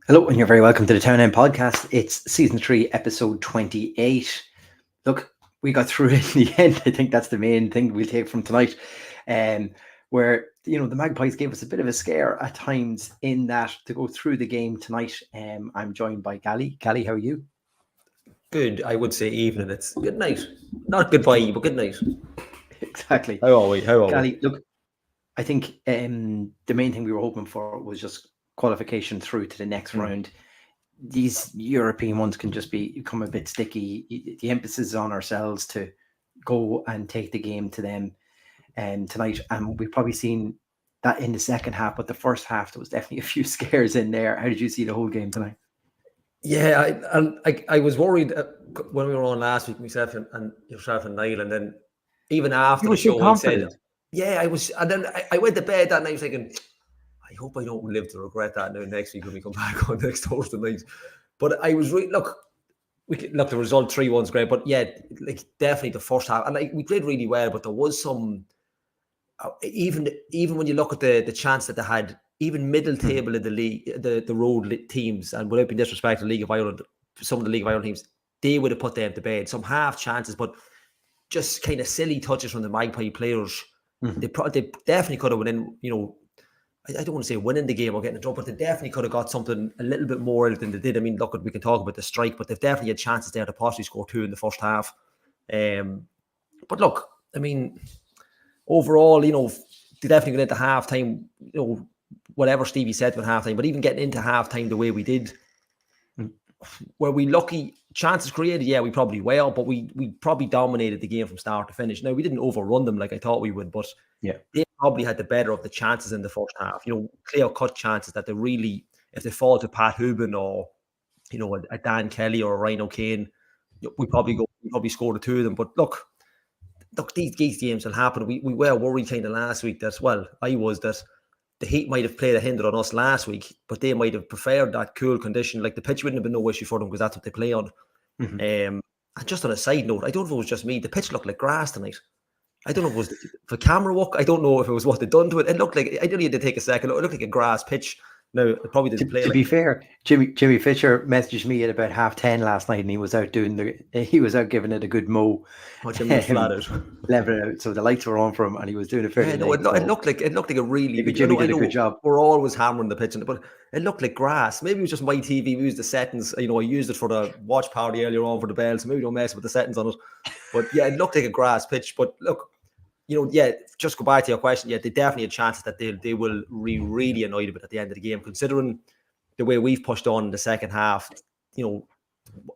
Hello, and you're very welcome to the Town End Podcast. It's season 3, episode 28. Look, we got through it in the end. I think that's the main thing we'll take from tonight. Where, the Magpies gave us a bit of a scare at times in that to go through the game tonight. I'm joined by Gally. Gally, how are you? Good, I would say evening. It's good night. Not goodbye, but good night. Exactly. How are we? Gally, look, I think the main thing we were hoping for was just qualification through to the next round. These European ones can just become a bit sticky. The emphasis is on ourselves to go and take the game to them tonight. And we've probably seen that in the second half, but the first half, there was definitely a few scares in there. How did you see the whole game tonight? Yeah, I was worried when we were on last week, myself and yourself and Niall, and then even after the show, I said, yeah, I was. And then I went to bed that night thinking, I hope I don't live to regret that now next week when we come back on next Thursday night. But I was really look, the result 3-1's great, but yeah, like definitely the first half, and we played really well, but there was some even when you look at the chance that they had, even middle table of the league, the road teams, and without being disrespectful, League of Ireland, some of the League of Ireland teams, they would have put them to bed. Some half chances, but just kind of silly touches from the Magpie players. They definitely could have went in, I don't want to say winning the game or getting in trouble, but they definitely could have got something a little bit more than they did. I mean, look, we can talk about the strike, but they've definitely had chances there to possibly score 2 in the first half. But look, I mean, overall, they definitely got into halftime, whatever Stevie said with halftime, but even getting into halftime the way we did, were we lucky? Chances created, yeah, we probably were, but we probably dominated the game from start to finish. Now, we didn't overrun them like I thought we would, but yeah, they probably had the better of the chances in the first half. Clear-cut chances that they really, if they fall to Pat Hubin or, a Dan Kelly or a Ryan O'Kane, we probably score the 2 of them. But look, these games will happen. We were worried kind of last week that, well, I was, that the heat might have played a hinder on us last week, but they might have preferred that cool condition. Like the pitch wouldn't have been no issue for them because that's what they play on. And just on a side note, I don't know if it was just me. The pitch looked like grass tonight. I don't know if it was for camera work. I don't know if it was what they'd done to it. It looked like, I didn't need to take a second. It looked like a grass pitch. No, it probably didn't play. To be fair, Jimmy Fisher messaged me at about 10:30 last night, and he was out giving it a good mow. Jimmy flat out, level it out. So the lights were on for him, and he was doing it fairly. Yeah, it looked like a really. Jimmy did a good job. We're always hammering the pitch, but it looked like grass. Maybe it was just my TV. We used the settings. I used it for the watch party earlier on for the bell, so maybe don't mess with the settings on it. But yeah, it looked like a grass pitch. But look, just go back to your question. Yeah, they definitely had chances that they will be really annoyed with at the end of the game, considering the way we've pushed on in the second half.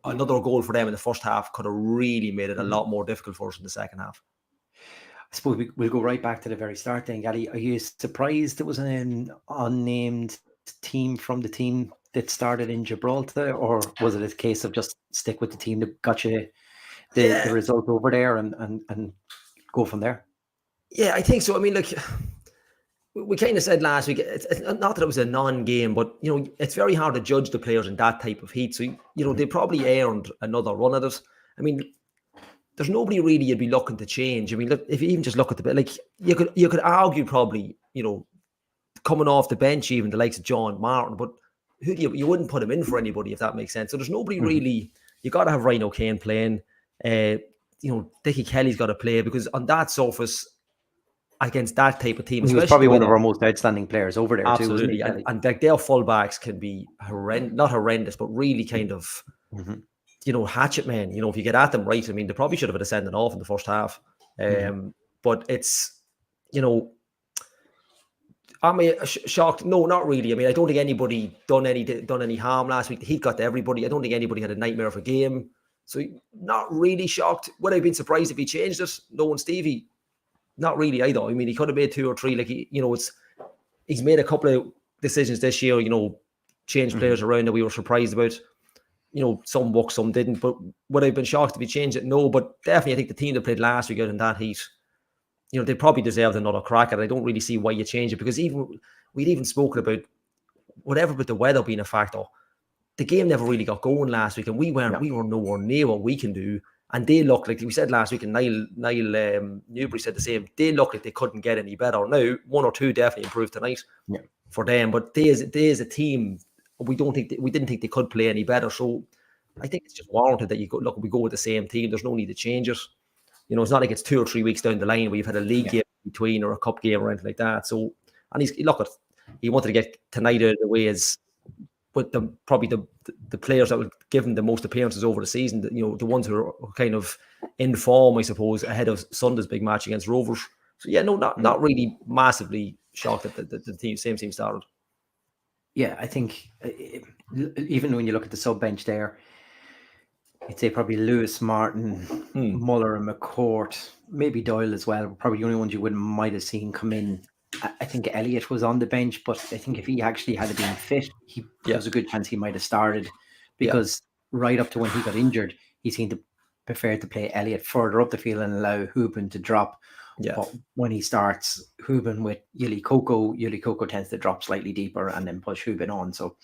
Another goal for them in the first half could have really made it a lot more difficult for us in the second half. I suppose we'll go right back to the very start then, Gally. Are you surprised there was an unnamed team from the team that started in Gibraltar, or was it a case of just stick with the team that got you the result over there and go from there? Yeah, I think so. I mean, like we kind of said last week, it's not that it was a non-game, but it's very hard to judge the players in that type of heat. So they probably earned another run at it. I mean, there's nobody really you'd be looking to change. I mean, look, if you even just look at the bit, like you could argue probably coming off the bench, even the likes of John Martin, but who you wouldn't put him in for anybody, if that makes sense. So there's nobody really. You got to have Ryan O'Kane playing. Dickie Kelly's got to play, because on that surface, against that type of team, he was probably one of our most outstanding players over there. Absolutely, too, and like their fullbacks can be not horrendous, but really kind of, hatchet men. If you get at them right, I mean, they probably should have been sending off in the first half. But it's, I mean, shocked? No, not really. I mean, I don't think anybody done any harm last week. The heat got to everybody. I don't think anybody had a nightmare of a game. So not really shocked. Would I have been surprised if he changed it? No one, Stevie. Not really either. I mean, he could have made 2 or 3. Like he's made a couple of decisions this year. Changed players around that we were surprised about. Some worked, some didn't. But would I have been shocked if he changed it? No. But definitely, I think the team that played last week out in that heat, they probably deserved another crack at it. I don't really see why you change it, because we'd even spoken about whatever with the weather being a factor. The game never really got going last week, and we were nowhere near what we can do. And they look like we said last week, and Niall Newbury said the same. They look like they couldn't get any better. Now, 1 or 2 definitely improved tonight for them, but they as a team, we didn't think they could play any better. So I think it's just warranted that we go with the same team. There's no need to change it. You know, it's not like it's 2 or 3 weeks down the line where you've had a league game between or a cup game or anything like that. So, and he wanted to get tonight out of the way as with probably the players that would give him the most appearances over the season. You know, the ones who are kind of in form, I suppose, ahead of Sunday's big match against Rovers. So yeah, no, not really massively shocked that the same team started. Yeah, I think even when you look at the sub bench there, I'd say probably Lewis, Martin, Muller and McCourt, maybe Doyle as well, probably the only ones you might have seen come in. I think Elliott was on the bench, but I think if he actually had been fit, there's a good chance he might have started, because right up to when he got injured, he seemed to prefer to play Elliott further up the field and allow Hooben to drop. Yeah. But when he starts Hooben with Yuli Coco tends to drop slightly deeper and then push Hooben on. So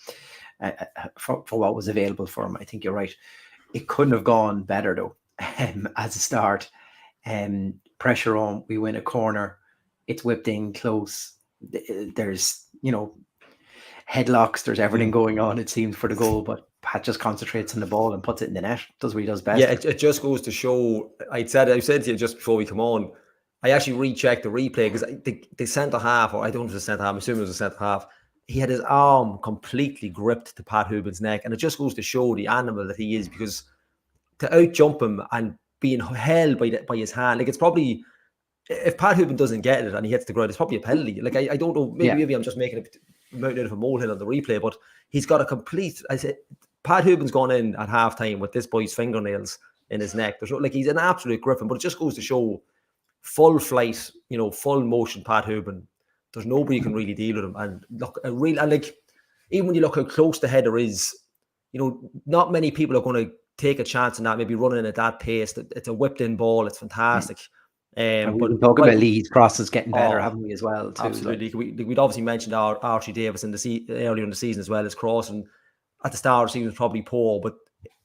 for what was available for him, I think you're right. It couldn't have gone better though. As a start, pressure on, we win a corner, it's whipped in close. There's, you know, headlocks, there's everything going on, it seems, for the goal, but Pat just concentrates on the ball and puts it in the net, does what he does best. Yeah, it just goes to show, I said to you just before we come on, I actually rechecked the replay because the centre-half, or I don't know if it's a centre-half, I'm assuming it was a centre-half, he had his arm completely gripped to Pat Hooben's neck, and it just goes to show the animal that he is, because to out-jump him and being held by his hand, like, it's probably, if Pat Hooben doesn't get it and he hits the ground, it's probably a penalty. Like, I don't know, maybe I'm just making a mountain out of a molehill on the replay, but he's got a complete, I said, Pat Hooben's gone in at halftime with this boy's fingernails in his neck. There's no, like, he's an absolute griffin, but it just goes to show full flight, you know, full motion Pat Hooben. There's nobody who can really deal with him. And look, like, even when you look how close the header is, you know, not many people are going to take a chance in that, maybe running at that pace. It's a whipped in ball. It's fantastic. And we talk about Lee's crosses getting better, haven't we, as well? Too, absolutely. Like, we'd obviously mentioned Archie Davis earlier in the season as well. His crossing at the start of the season was probably poor, but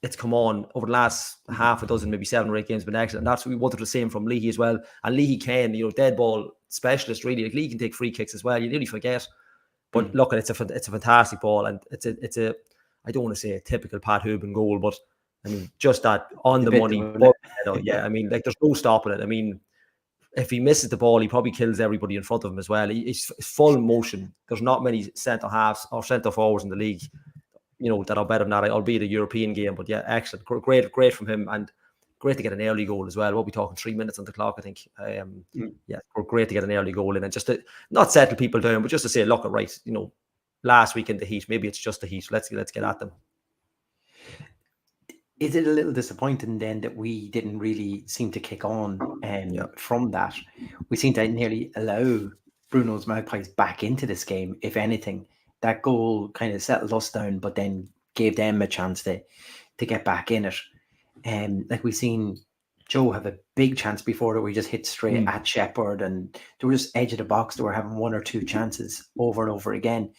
it's come on over the last half a dozen, maybe 7 or 8 games, been excellent. And that's what we wanted the same from Leahy as well. And Leahy can, you know, dead ball specialist, really. Like, Leahy can take free kicks as well. You nearly forget. But look, it's a fantastic ball, and it's a I don't want to say a typical Pat Hooben goal, but I mean, just that on the money. Yeah, I mean, like, there's no stopping it. I mean, if he misses the ball, he probably kills everybody in front of him as well. He's full motion. There's not many centre halves or centre forwards in the league, you know, that are better than that, albeit a European game. But yeah, excellent, great from him, and great to get an early goal as well. We'll be talking 3 minutes on the clock, I think. Yeah, great to get an early goal in, and just to not settle people down, but just to say, look, right, you know, last week in the heat, maybe it's just the heat. Let's get at them. Is it a little disappointing then that we didn't really seem to kick on from that? We seem to nearly allow Bruno's Magpies back into this game. If anything, that goal kind of settled us down, but then gave them a chance to get back in it. Like, we've seen Joe have a big chance before that we just hit straight at Shepherd, and they were just edge of the box. They were having 1 or 2 chances over and over again.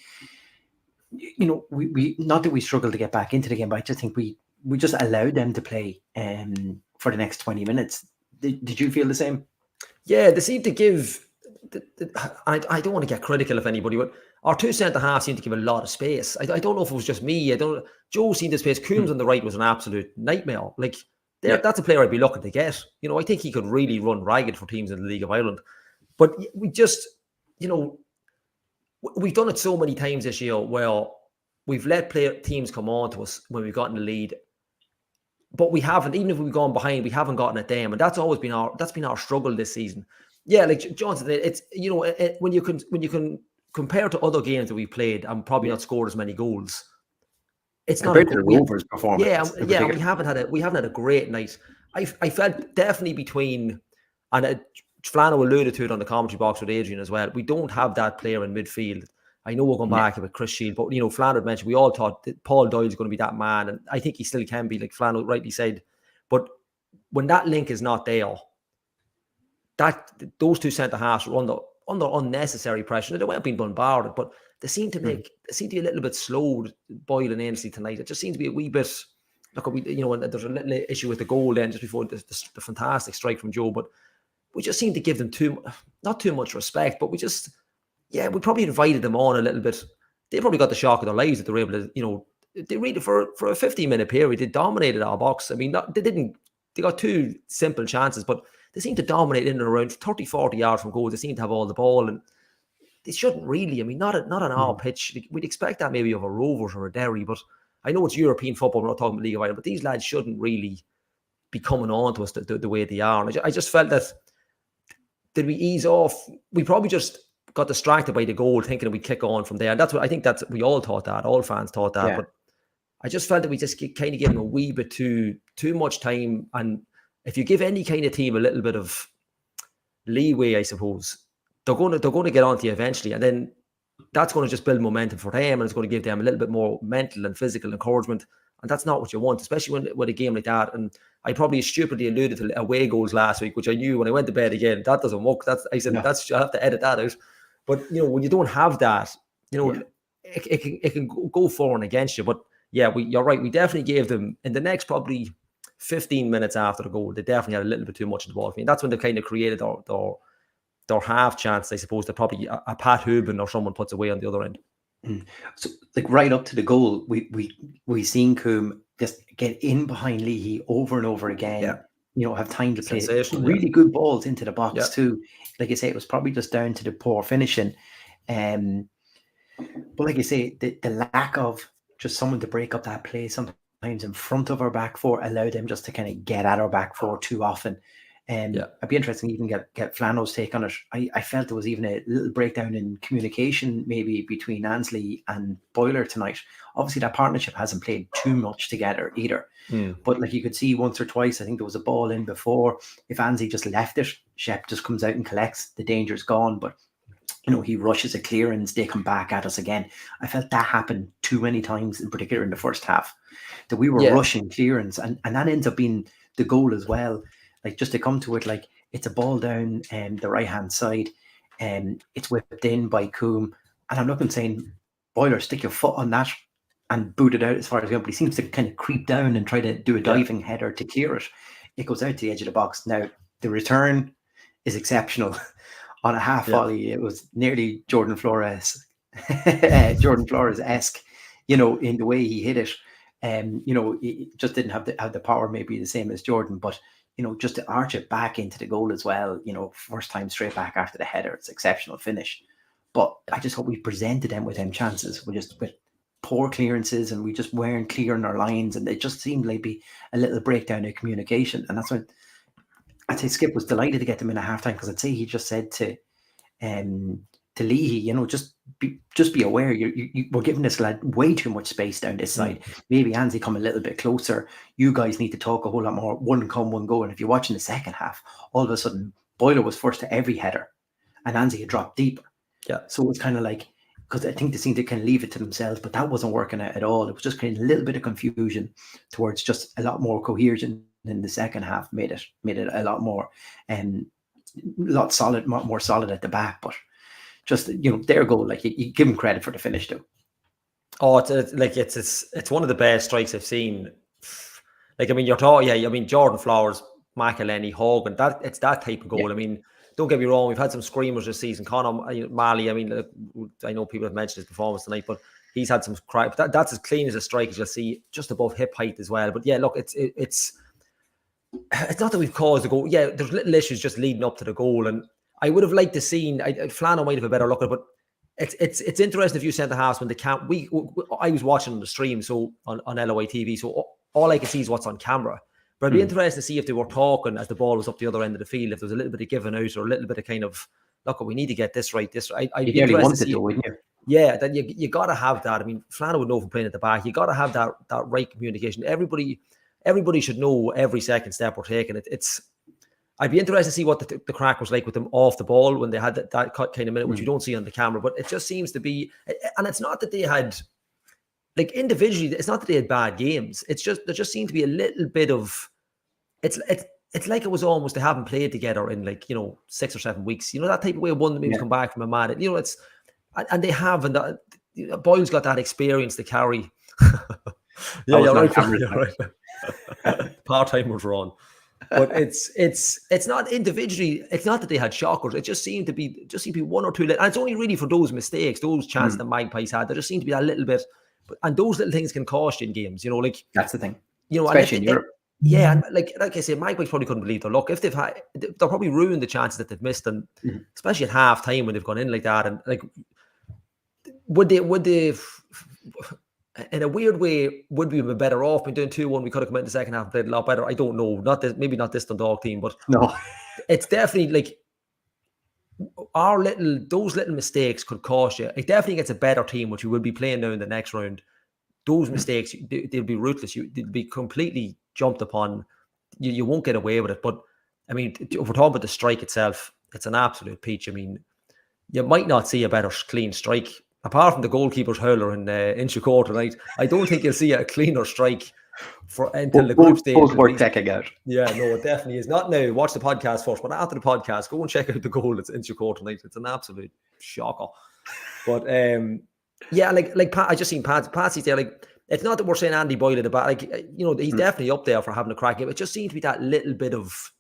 You know, we not that we struggled to get back into the game, but I just think we just allowed them to play for the next 20 minutes. Did you feel the same? Yeah, they seem to give... I don't want to get critical of anybody, but our 2 centre-halves seem to give a lot of space. I don't know if it was just me. Joe seemed the space. Coombs on the right was an absolute nightmare. Like, that's a player I'd be looking to get. You know, I think he could really run ragged for teams in the League of Ireland. But we just, you know, we've done it so many times this year where we've let teams come on to us when we've gotten the lead, but we haven't, even if we've gone behind, we haven't gotten at them, and that's always been our struggle this season. Yeah, like Johnson, it's, you know, when you can compare to other games that we played and probably not scored as many goals, it's not a good Rovers performance. Yeah, we haven't had a great night. I felt definitely between, and Flano alluded to it on the commentary box with Adrian as well, we don't have that player in midfield. I know we're going back with Chris Shield, but, you know, Flano had mentioned, we all thought that Paul Doyle's going to be that man, and I think he still can be, like Flano rightly said. But when that link is not there, those 2 centre halves were under unnecessary pressure. They weren't being bombarded, but they seem to be a little bit slow, Boyle and Ainsley tonight. It just seems to be a wee bit. Look, you know, there's a little issue with the goal then just before the fantastic strike from Joe, but we just seem to give them not too much respect, but we probably invited them on a little bit they probably got the shock of their lives that they were able to, you know, they really for a 15-minute period, they dominated our box. I mean, they got 2 simple chances, but they seemed to dominate in and around 30, 40 yards from goal. They seemed to have all the ball, and they shouldn't really. I mean, not on our pitch. We'd expect that maybe of a Rovers or a Derry, but I know it's European football. We're not talking about League of Ireland, but these lads shouldn't really be coming on to us the way they are. And I just felt that, did we ease off? We probably just got distracted by the goal, thinking that we'd kick on from there. And that's what I think, that's we all thought that. All fans thought that. Yeah. But I just felt that we just kind of gave them a wee bit too much time. And if you give any kind of team a little bit of leeway, I suppose, they're going to get onto you eventually. And then that's going to just build momentum for them, and it's going to give them a little bit more mental and physical encouragement. And that's not what you want, especially with a game like that. And I probably stupidly alluded to away goals last week, which I knew when I went to bed again, that doesn't work. I have to edit that out. But, you know, when you don't have that, you know, it can go for and against you. But yeah, you're right. We definitely gave them, in the next probably 15 minutes after the goal, they definitely had a little bit too much in the ball. I mean, that's when they kind of created their half chance, I suppose, that probably a Pat Hooban or someone puts away on the other end. So, like, right up to the goal, we seen Coombe just get in behind Leahy over and over again. Yeah. You know, have time to play really good balls into the box too. Like I say, it was probably just down to the poor finishing. But like I say, the lack of just someone to break up that play sometimes in front of our back four allowed them just to kind of get at our back four too often. I'd be interested to even get Flano's take on it. I felt there was even a little breakdown in communication maybe between Ansley and Boyler tonight. Obviously, that partnership hasn't played too much together either. But like you could see once or twice, I think there was a ball in before. If Ansley just left it, Shep just comes out and collects. The danger's gone. But, you know, he rushes a clearance. They come back at us again. I felt that happened too many times, in particular in the first half, that we were rushing clearance. And that ends up being the goal as well. Like, just to come to it, like, it's a ball down the right-hand side, and it's whipped in by Coombe. And I'm not saying, Boyler, stick your foot on that and boot it out as far as going, but he seems to kind of creep down and try to do a diving header to clear it. It goes out to the edge of the box. Now, the return is exceptional. On a half volley, it was nearly Jordan Flores-esque, you know, in the way he hit it. You know, he just didn't have the power, maybe the same as Jordan, but, you know, just to arch it back into the goal as well, you know, first time straight back after the header, it's exceptional finish. But I just hope we presented them with them chances. With poor clearances, and we just weren't clear in our lines, and it just seemed like be a little breakdown in communication. And that's when I'd say Skip was delighted to get them in at halftime, because I'd say he just said to Leahy, you know, just be aware, we're giving this lad way too much space down this side. Maybe Ansley come a little bit closer. You guys need to talk a whole lot more. One come, one go. And if you're watching the second half, all of a sudden Boyler was first to every header, and Ansley had dropped deeper. Yeah. So it was kind of like, because I think they seemed to kind of leave it to themselves, but that wasn't working out at all. It was just kind of a little bit of confusion towards just a lot more cohesion in the second half. Made it a lot more more solid at the back. But just, you know, their goal, like, you give them credit for the finish too. Oh, it's one of the best strikes I've seen. Like, I mean, you're talking, I mean, Jordan Flowers, McElhenney, Hogan, it's that type of goal. Yeah. I mean, don't get me wrong, we've had some screamers this season. Conor Malley, I mean, I know people have mentioned his performance tonight, but he's had some cry. But that's as clean as a strike as you'll see, just above hip height as well. But yeah, look, it's not that we've caused a goal. Yeah, there's little issues just leading up to the goal, and I would have liked to seen. Flano might have a better look at it, but it's interesting if you centre halves when they can't. I was watching on the stream, so on LOI TV, so all I can see is what's on camera. But it'd be interesting to see if they were talking as the ball was up the other end of the field, if there was a little bit of giving out or a little bit of kind of, look, we need to get this right. I'd be interested to see. Wouldn't you? Yeah, then you got to have that. I mean, Flano would know from playing at the back. You got to have that right communication. Everybody should know every second step we're taking. I'd be interested to see what the crack was like with them off the ball when they had that kind of minute, which you don't see on the camera. But it just seems to be, and it's not that they had, like, individually, it's not that they had bad games. It's just there just seemed to be a little bit of, it's like it was almost they haven't played together in, like, you know, 6 or 7 weeks. You know, that type of way of one that maybe come back from a mad. You know, and they have, and Boyle's got that experience to carry. Yeah, you're right. Part-timers were on. But it's not individually. It's not that they had shockers. It just seemed to be one or two. And it's only really for those mistakes, those chances the Magpies had. There just seemed to be a little bit. And those little things can cost you in games. You know, like that's the thing. You know, especially in Europe. Yeah, and like I say, Magpies probably couldn't believe their luck. If they'll probably ruin the chances that they've missed, and especially at half time when they've gone in like that. And like, would they? In a weird way, would we have been better off? Been doing 2-1, we could have come in the second half and played a lot better. I don't know. Maybe not this Dundalk team, but no, it's definitely like those little mistakes could cost you. It definitely gets a better team, which we will be playing now in the next round. Those mistakes, they'll be ruthless. They'll be completely jumped upon. You won't get away with it. But I mean, if we're talking about the strike itself, it's an absolute peach. I mean, you might not see a better clean strike. Apart from the goalkeeper's hurler in Inchicore tonight, I don't think you'll see a cleaner strike until the group stage. Both worth checking out. Yeah, no, it definitely is. Not now. Watch the podcast first, but after the podcast, go and check out the goal that's in Inchicore tonight. It's an absolute shocker. But yeah, like I just seen Patsy's there. Like, it's not that we're saying Andy Boyle at the back. Like, you know, he's definitely up there for having a crack game. It just seems to be that little bit of,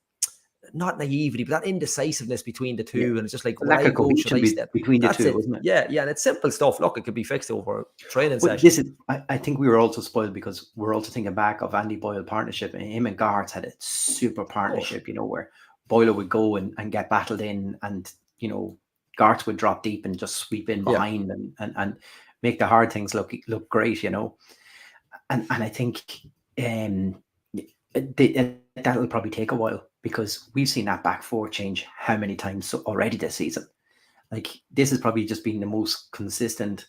not naivety, but that indecisiveness between the two. And it's just like, lack of cohesion between the two, isn't it? Yeah, and it's simple stuff. Look, it could be fixed over a training session. I think we were also spoiled because we're also thinking back of Andy Boyle partnership, and him and Garth had a super partnership, you know, where Boyle would go and get battled in, and, you know, Garth would drop deep and just sweep in behind and make the hard things look great, you know. And I think that'll probably take a while, because we've seen that back four change how many times already this season. Like, this has probably just been the most consistent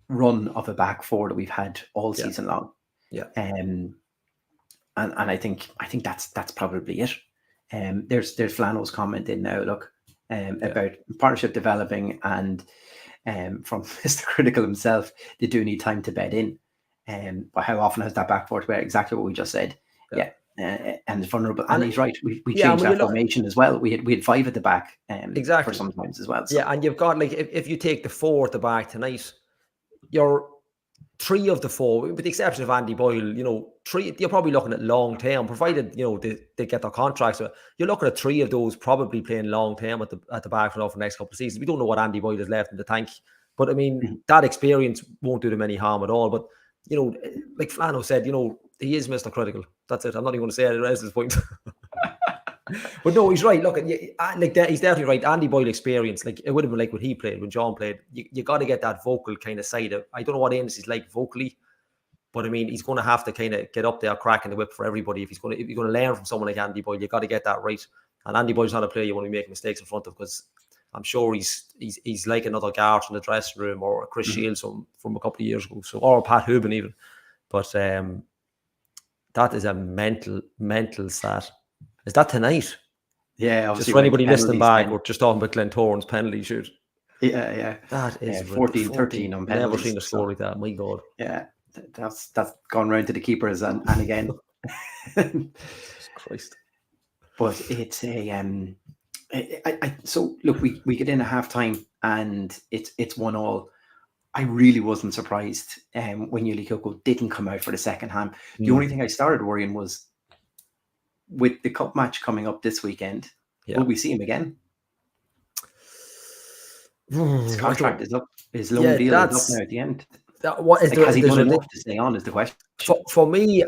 run of a back four that we've had all season long. Yeah. And I think that's probably it. There's Flano's comment in now, look, about partnership developing, and from Mr. Critical himself, they do need time to bed in. But how often has that back four to bed? Exactly what we just said. Yeah. And it's vulnerable, and he's right. We changed that formation as well. We had 5 at the back, exactly, for sometimes as well. So. Yeah, and you've got, like, if you take the 4 at the back tonight, you're 3 of the 4, with the exception of Andy Boyle. You know, 3. You're probably looking at long term, provided, you know, they get their contracts. So you're looking at 3 of those probably playing long term at the back for the next couple of seasons. We don't know what Andy Boyle has left in the tank, but I mean, that experience won't do them any harm at all. But, you know, like Flano said, you know, he is Mr. Critical. That's it. I'm not even going to say it. That's his point. But no, he's right. Look, like that, he's definitely right. Andy Boyle experience, like, it would have been like when he played, when John played. You got to get that vocal kind of side of. I don't know what Amos is like vocally, but I mean, he's going to have to kind of get up there, cracking the whip for everybody. If you're going to learn from someone like Andy Boyle, you got to get that right. And Andy Boyle's not a player you want to be making mistakes in front of, because I'm sure he's like another Garth in the dressing room, or a Chris Shields from a couple of years ago, or Pat Hubin even. But that is a mental stat. Is that tonight? Yeah, just for anybody listening back, we're just talking about Glentoran's penalty shoot. Yeah. That is 14-13 on penalties. Never seen a score like that. My God. Yeah, that's gone round to the keepers and again. Jesus Christ. But it's a so look, we get in at half time and it's 1-1. I really wasn't surprised when Yuli Koko didn't come out for the second half. The only thing I started worrying was, with the cup match coming up this weekend, will we see him again? His contract is up. His loan deal is up now at the end. Has he done enough to stay on, is the question. For me,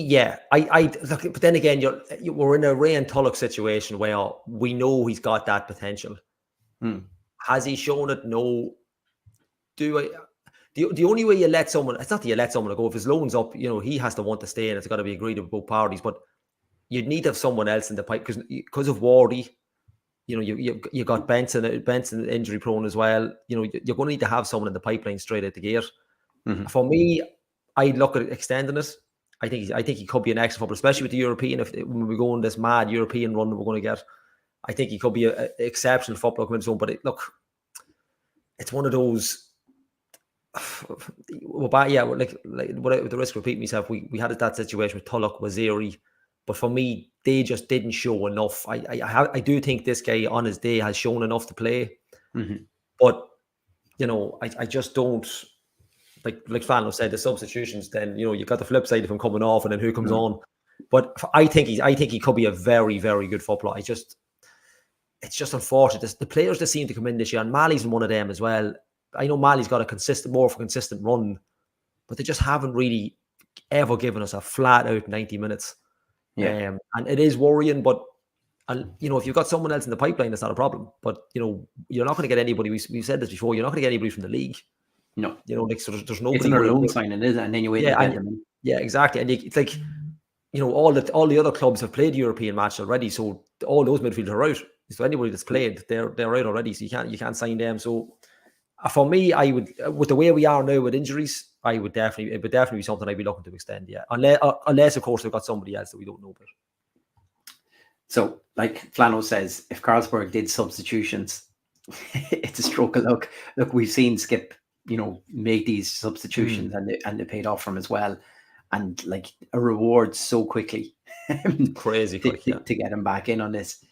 yeah. I look, but then again, we're in a Ray and Tulloch situation where we know he's got that potential. Has he shown it? No. The only way you let someone, it's not that you let someone go. If his loan's up, you know, he has to want to stay, and it's got to be agreed with both parties. But you'd need to have someone else in the pipe, because of Wardy. You know, you got Benson injury prone as well. You know, you're going to need to have someone in the pipeline straight out the gate. For me, I'd look at extending it. I think he could be an excellent footballer, especially with the European. When we go on this mad European run that we're going to get, I think he could be an exceptional footballer coming soon. But look, it's one of those. Like with the risk of repeating myself, we had that situation with Tulloch, Waziri, but for me, they just didn't show enough. I do think this guy on his day has shown enough to play, but you know, I just don't. like Flano said, the substitutions. Then you've got the flip side of him coming off, and then who comes on. But I think he could be a very, very good footballer. It's just unfortunate. The players that seem to come in this year, and Mali's one of them as well. I know Mali's got a more consistent run, but they just haven't really ever given us a flat out 90 minutes. And it is worrying, but if you've got someone else in the pipeline, that's not a problem. But you're not going to get anybody. We've said this before. You're not going to get anybody from the league. No, so there's nobody. It's another loan signing, is it? And then you wait. Yeah, exactly. And it's like all the other clubs have played European matches already, so all those midfielders are out. So anybody that's played, they're out already. So you can't sign them. So for me, I would, with the way we are now with injuries, it would definitely be something I'd be looking to extend. Yeah, unless of course they've got somebody else that we don't know about. So, like Flano says, if Carlsberg did substitutions, it's a stroke of luck. Look, we've seen Skip, make these substitutions and they paid off for him as well, and like a reward so quickly, crazy quick to get him back in on this.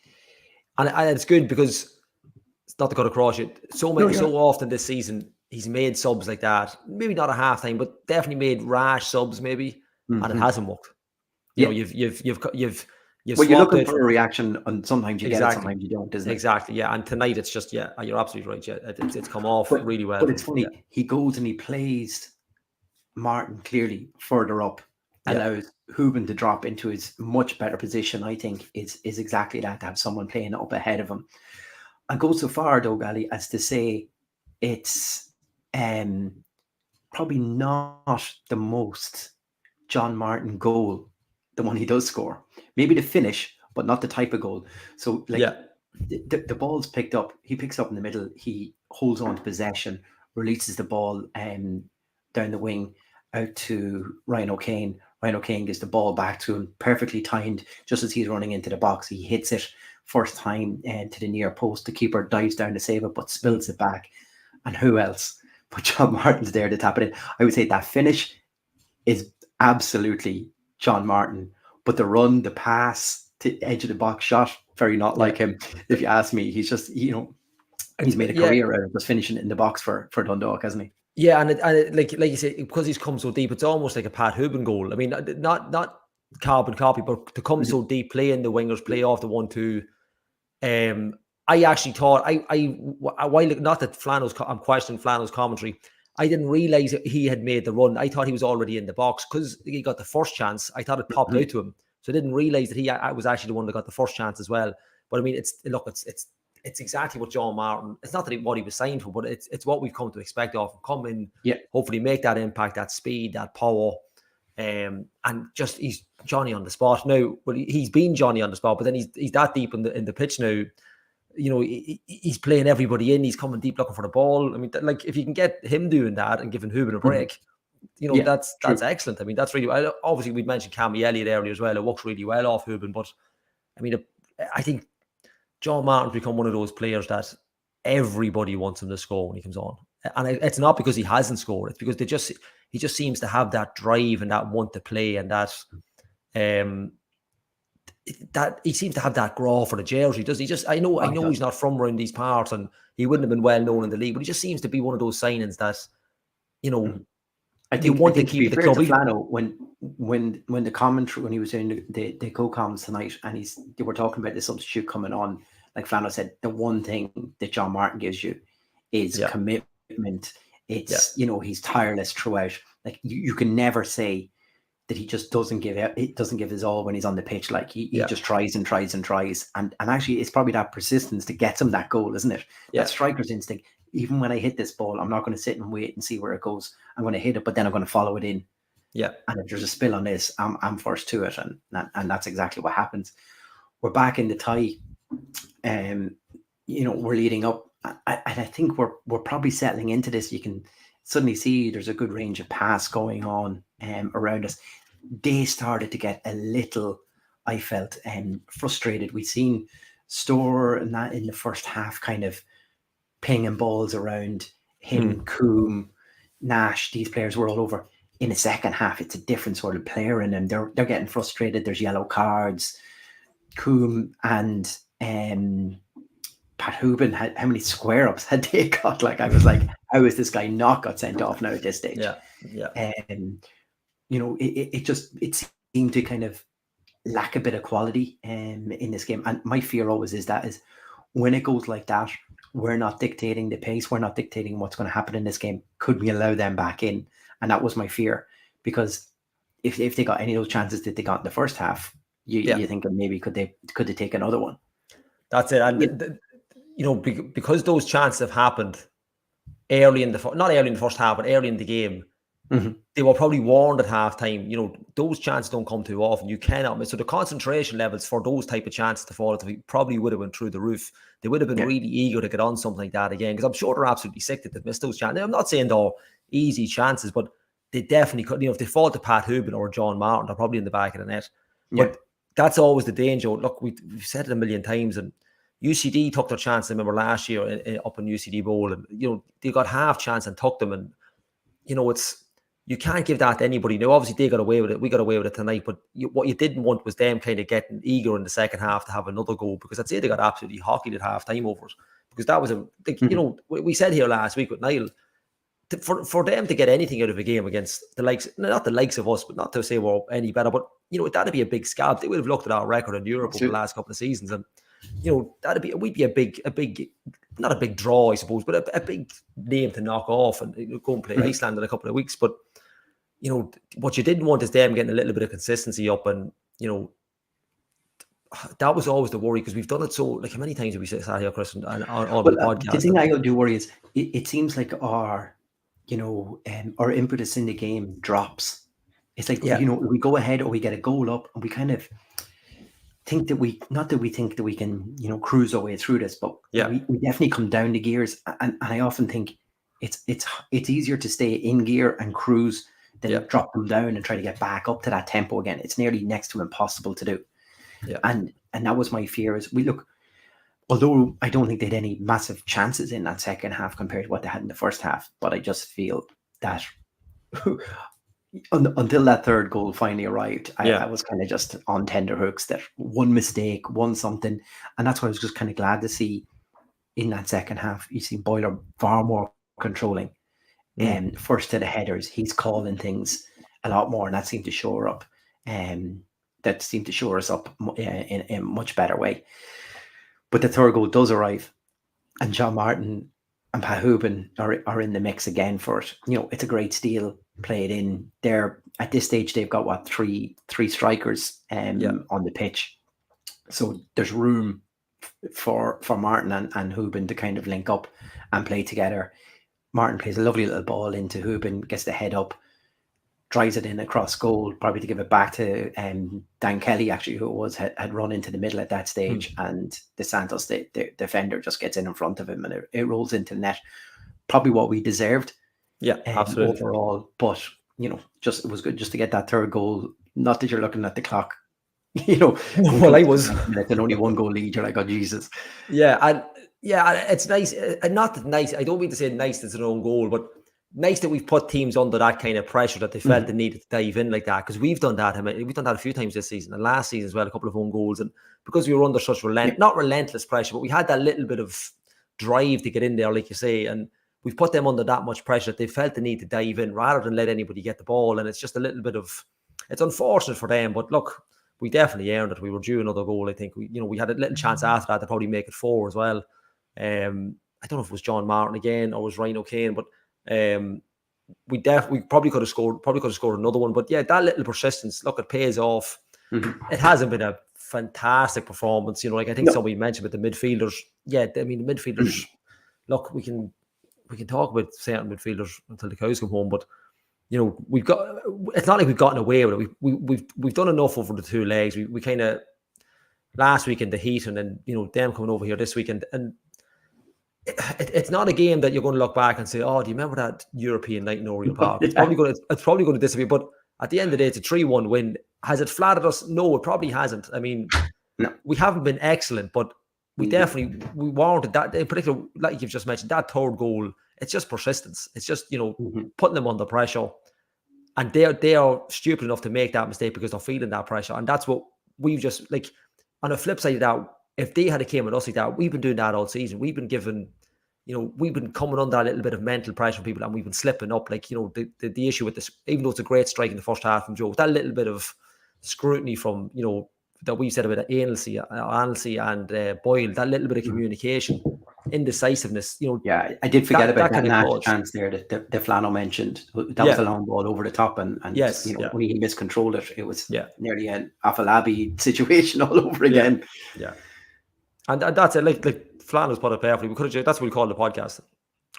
And it's good because it's not to cut across you. So often this season he's made subs like that. Maybe not a half time, but definitely made rash subs maybe, and it hasn't worked. You've you're looking for a reaction, and sometimes you get it, sometimes you don't, isn't it? Exactly, yeah. And tonight it's just, you're absolutely right. Yeah, it's come off really well. But it's funny, he goes and he plays Martin clearly further up, allows Hooben to drop into his much better position. I think is exactly that, to have someone playing up ahead of him. And go so far though, Gally, as to say it's probably not the most John Martin goal, the one he does score. Maybe the finish, but not the type of goal. So the ball's picked up. He picks up in the middle. He holds on to possession, releases the ball down the wing out to Ryan O'Kane. Ryan O'Kane gives the ball back to him, perfectly timed, just as he's running into the box. He hits it first time to the near post. The keeper dives down to save it, but spills it back. And who else but John Martin's there to tap it in? I would say that finish is absolutely John Martin, but the run, the pass to edge of the box shot, very not like him. If you ask me, he's just, he's made a career out of just finishing it in the box for Dundalk, hasn't he? Yeah, and like you say, because he's come so deep, it's almost like a Pat Hooben goal. I mean, not carbon copy, but to come so deep, play in the wingers, play off the 1-2. I actually thought while not that I'm questioning Flano's commentary, I didn't realize he had made the run. I thought he was already in the box because he got the first chance. I thought it popped out to him, so I didn't realize that he was actually the one that got the first chance as well. But I mean, it's exactly what John Martin. It's not that what he was signed for, but it's what we've come to expect of him. Come in, hopefully make that impact, that speed, that power, and just he's Johnny on the spot now. Well, he's been Johnny on the spot, but then he's that deep in the pitch now. He's playing everybody in. He's coming deep looking for the ball. I mean, like if you can get him doing that and giving Hooben a break, that's excellent. I mean, that's really obviously we'd mentioned Cammy Elliott earlier as well. It works really well off Hooben, but I mean, I think John Martin's become one of those players that everybody wants him to score when he comes on, and it's not because he hasn't scored. It's because he just seems to have that drive and that want to play and that he seems to have that graw for the jersey. Does he? I know he's not from around these parts and he wouldn't have been well known in the league, but he just seems to be one of those signings that I think you want to keep the club. Flano, when the commentary, when he was doing the co-coms tonight, and they were talking about the substitute coming on, like Flano said, the one thing that John Martin gives you is commitment. It's he's tireless throughout. Like you can never say that he just doesn't give his all when he's on the pitch. Like he just tries and tries and tries, and actually it's probably that persistence that gets him that goal, isn't it? That striker's instinct. Even when I hit this ball, I'm not going to sit and wait and see where it goes. I'm going to hit it, but then I'm going to follow it in. Yeah. And if there's a spill on this, I'm first to it, and that's exactly what happens. We're back in the tie, we're leading up, and I think we're probably settling into this. You can suddenly see there's a good range of pass going on around us. They started to get a little, I felt, frustrated. We'd seen Storr and that in the first half kind of pinging balls around him, Coombe, Nash. These players were all over. In the second half, it's a different sort of player, and they're getting frustrated. There's yellow cards. Coombe and Pat Hooban had, how many square ups had they got? Like, I was like, how is this guy not got sent off now at this stage? Yeah. You know, it seemed to kind of lack a bit of quality in this game. And my fear always is when it goes like that, we're not dictating the pace. We're not dictating what's going to happen in this game. Could we allow them back in? And that was my fear, because if they got any of those chances that they got in the first half, you're thinking maybe could they take another one? That's it. And you know, because those chances have happened early in the not early in the first half, but early in the game. Mm-hmm. They were probably warned at halftime. You know, those chances don't come too often. You cannot miss. So the concentration levels for those type of chances to fall probably would have went through the roof. They would have been really eager to get on something like that again, because I'm sure they're absolutely sick that they've missed those chances. I'm not saying they're easy chances, but they definitely could. You know, if they fall to Pat Hooban or John Martin, they're probably in the back of the net. But that's always the danger. Look, we've said it a million times, and UCD took their chance. I remember last year up in UCD Bowl, and you know, they got half chance and took them, and you know, you can't give that to anybody. Now, obviously, they got away with it. We got away with it tonight. But what you didn't want was them kind of getting eager in the second half to have another goal, because I'd say they got absolutely hockeyed at half time over it. Because that was you know, we said here last week with Niall, for them to get anything out of a game against the likes, not the likes of us, but not to say we're any better, but you know, that'd be a big scab. They would have looked at our record in Europe over the last couple of seasons, and you know, we'd be a big, not a big draw, I suppose, but a big name to knock off and go and play Iceland in a couple of weeks. But you know, what you didn't want is them getting a little bit of consistency up, and you know, that was always the worry, because we've done it so, like, how many times have we sat here, Chris, and on the podcast? The thing I do worry is it seems like our, you know, our impetus in the game drops. It's like, you know, we go ahead or we get a goal up, and we kind of think that we think that we can, you know, cruise our way through this, but we definitely come down the gears, and I often think it's easier to stay in gear and cruise than drop them down and try to get back up to that tempo again. It's nearly next to impossible to do. And that was my fear. Is although I don't think they had any massive chances in that second half compared to what they had in the first half, but I just feel that until that third goal finally arrived, I was kind of just on tender hooks, that one mistake, one something. And that's why I was just kind of glad to see in that second half, you see Boyler far more controlling. And first to the headers, he's calling things a lot more, and that seemed to shore up. That seemed to shore us up in a much better way. But the third goal does arrive, and John Martin and Pat Hooban are in the mix again for it. You know, it's a great steal played in there. At this stage, they've got three strikers on the pitch, so there's room for Martin and Hooban to kind of link up and play together. Martin plays a lovely little ball into Hooban, gets the head up, drives it in across goal, probably to give it back to Dan Kelly, actually, who had run into the middle at that stage, and the Santos, the defender, just gets in front of him, and it rolls into the net. Probably what we deserved, absolutely, overall. But you know, it was good just to get that third goal. Not that you're looking at the clock, you know. Well, I was. There's only one goal lead. You're like, oh Jesus. Yeah, it's nice. Not nice. I don't mean to say nice that it's an own goal, but nice that we've put teams under that kind of pressure, that they felt they needed to dive in like that, because we've done that. I mean, we've done that a few times this season, and last season as well, a couple of own goals, and because we were under such not relentless pressure, but we had that little bit of drive to get in there, like you say, and we've put them under that much pressure that they felt the need to dive in rather than let anybody get the ball. And it's just a little bit of, it's unfortunate for them, but look, we definitely earned it. We were due another goal. I think we had a little chance after that to probably make it 4 as well. I don't know if it was John Martin again or was Ryan O'Kane, but we probably could have scored another one. But yeah, that little persistence, look, it pays off. It hasn't been a fantastic performance, like I think somebody mentioned with the midfielders. Yeah, I mean the midfielders. Look, we can talk about certain midfielders until the cows come home, but we've got. It's not like we've gotten away with it. We've done enough over the 2 legs. We kind of last week in the heat, and then them coming over here this weekend, and it's not a game that you're going to look back and say, "Oh, do you remember that European night in Oriel Park?" It's probably going to disappear. But at the end of the day, it's a 3-1 win. Has it flattered us? No, it probably hasn't. I mean, we haven't been excellent, but we definitely warranted that. In particular, like you've just mentioned, that third goal. It's just persistence. It's just putting them under pressure, and they are stupid enough to make that mistake because they're feeling that pressure, and that's what we've just like. On the flip side of that, if they had came at us like that, we've been doing that all season. We've been given, we've been coming under a little bit of mental pressure from people, and we've been slipping up. Like, the issue with this, even though it's a great strike in the first half from Joe, that little bit of scrutiny from, that we said about Ainsley and Boyle, that little bit of communication, indecisiveness. Yeah, I did forget about that Nash chance there that the Flano mentioned. That was a long ball over the top, and yes, when he miscontrolled it, it was nearly an Afalabi situation all over again. Yeah. And that's it. Like Flano's put it perfectly. That's what we call the podcast.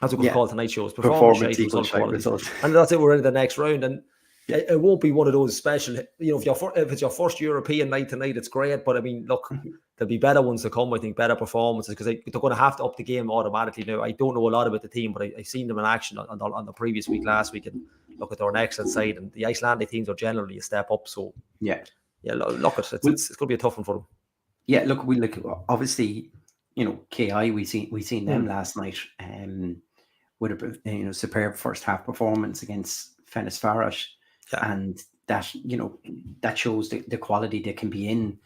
That's what we call tonight's show. Performance equals result. And that's it. We're into the next round, and it won't be one of those special. If it's your first European night tonight, it's great. But I mean, look, there'll be better ones to come. I think better performances, because they're going to have to up the game automatically now. I don't know a lot about the team, but I've seen them in action on the previous week, last week, and look at their excellent side. And the Icelandic teams are generally a step up. So look, it's going to be a tough one for them. Yeah, look, obviously, KI, we seen them last night, with a superb first half performance against Ferencváros, and that that shows the quality that can be in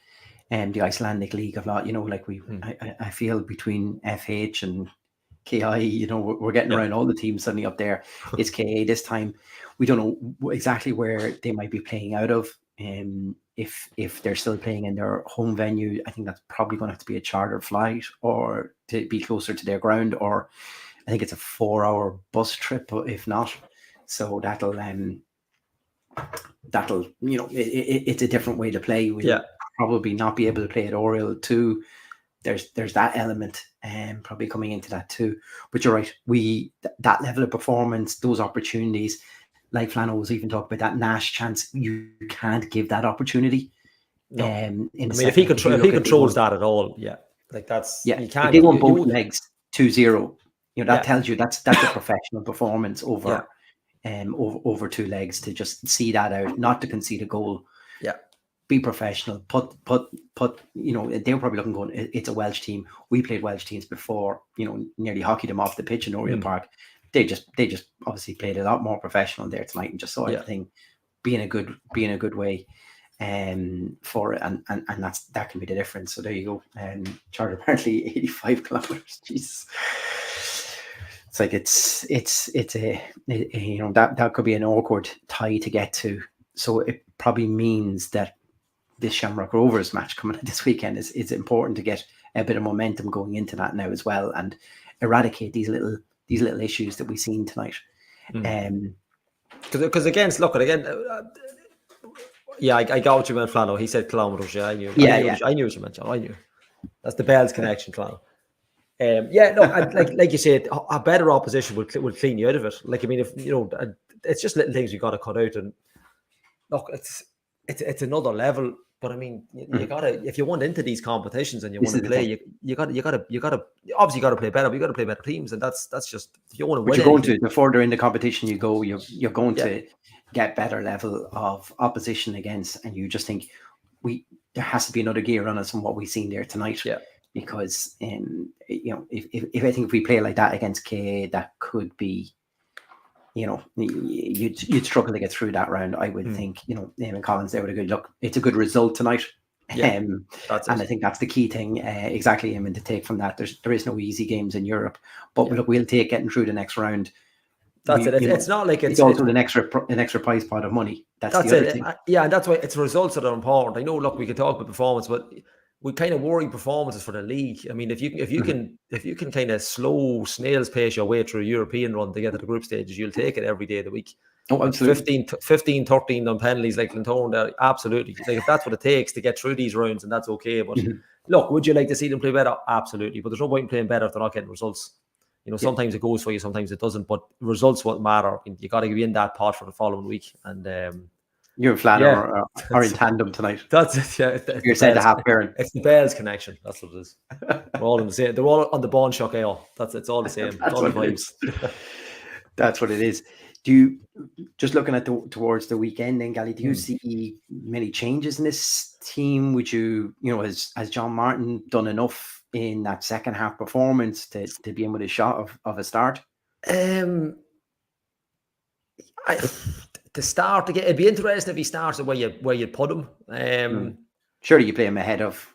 the Icelandic league a lot. I feel between FH and KI, we're getting around all the teams suddenly up there. It's KA this time. We don't know exactly where they might be playing out of. If they're still playing in their home venue, I think that's probably going to have to be a chartered flight or to be closer to their ground, or I think it's a 4-hour bus trip, if not. So that'll it's a different way to play. We'll probably not be able to play at Oriel too. There's that element probably coming into that too. But you're right, that level of performance, those opportunities, like Flano was even talking about that Nash chance, you can't give that opportunity. No. If he controls that at all, like that's you can't. If they won both legs 2-0, that tells you that's a professional performance over over 2 legs, to just see that out, not to concede a goal. Be professional. Put. They were probably looking, going, it's a Welsh team. We played Welsh teams before. Nearly hockeyed them off the pitch in Oriel Park. They just obviously played a lot more professional there tonight, and just saw everything being a good way for it, and that can be the difference. So there you go. Chartered apparently 85 kilometers. Jesus, it's like it's a that could be an awkward tie to get to. So it probably means that this Shamrock Rovers match coming up this weekend is important to get a bit of momentum going into that now as well, and eradicate these little issues that we've seen tonight. Because again, I got what you meant, Flano. He said kilometers. I knew. I knew what you meant, John. I knew. That's the Bells connection, Flano. Like you said, a better opposition will clean you out of it. Like, I mean, if it's just little things you got to cut out. And look, it's another level. But I mean, you gotta, if you want into these competitions and you want to play, you gotta obviously play better. But you gotta play better teams, and that's just, if you want to win. But you're going to, the further in the competition you go, you're going to get better level of opposition against, and you just think there has to be another gear on us from what we've seen there tonight. Because if we play like that against KA, that could be, you'd struggle to get through that round. I would think, Eamon Collins there with a good look. It's a good result tonight. And I think that's the key thing, exactly, Eamon, to take from that. There is no easy games in Europe, but look, we'll take getting through the next round. That's it. It's not like it's also an extra prize pot of money. That's the other thing. And that's why it's results that are important. I know, look, we can talk about performance, but we kind of worry performances for the league. I mean, if you can kind of slow snail's pace your way through a European run to get to the group stages, you'll take it every day of the week. Oh, absolutely. 15, 13 on penalties like Lintone there, absolutely. Like, if that's what it takes to get through these rounds, and that's okay. But look, would you like to see them play better? Absolutely. But there's no point in playing better if they're not getting results. Sometimes it goes for you, sometimes it doesn't. But results won't matter. You got to be in that pot for the following week. And you and Flano are in tandem tonight. That's it. Yeah, you're saying to have parent. It's the Bells connection. That's what it is. We're all in the same. They're all on the Bon Shock Ale. It's all the same. It's all the vibes. That's what it is. Do you, just looking at towards the weekend, then, Gally, do you see many changes in this team? Would you, has John Martin done enough in that second half performance to be in with a shot of a start? To start again, it'd be interesting if he starts where you put him. Surely you play him ahead of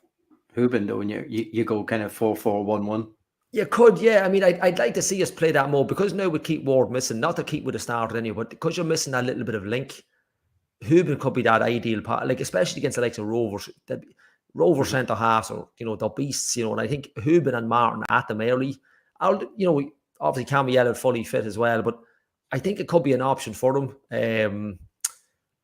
Hooben though, and you go kind of 4-4-1-1. You could, yeah. I mean, I'd like to see us play that more because now with Keith Ward missing, not to keep with the start anyway, but because you're missing that little bit of link, Hooben could be that ideal part, like especially against the likes of Rovers. Rover centre halves, or they're beasts, and I think Hooben and Martin at them early. Obviously Cammy Elliott fully fit as well, but I think it could be an option for them.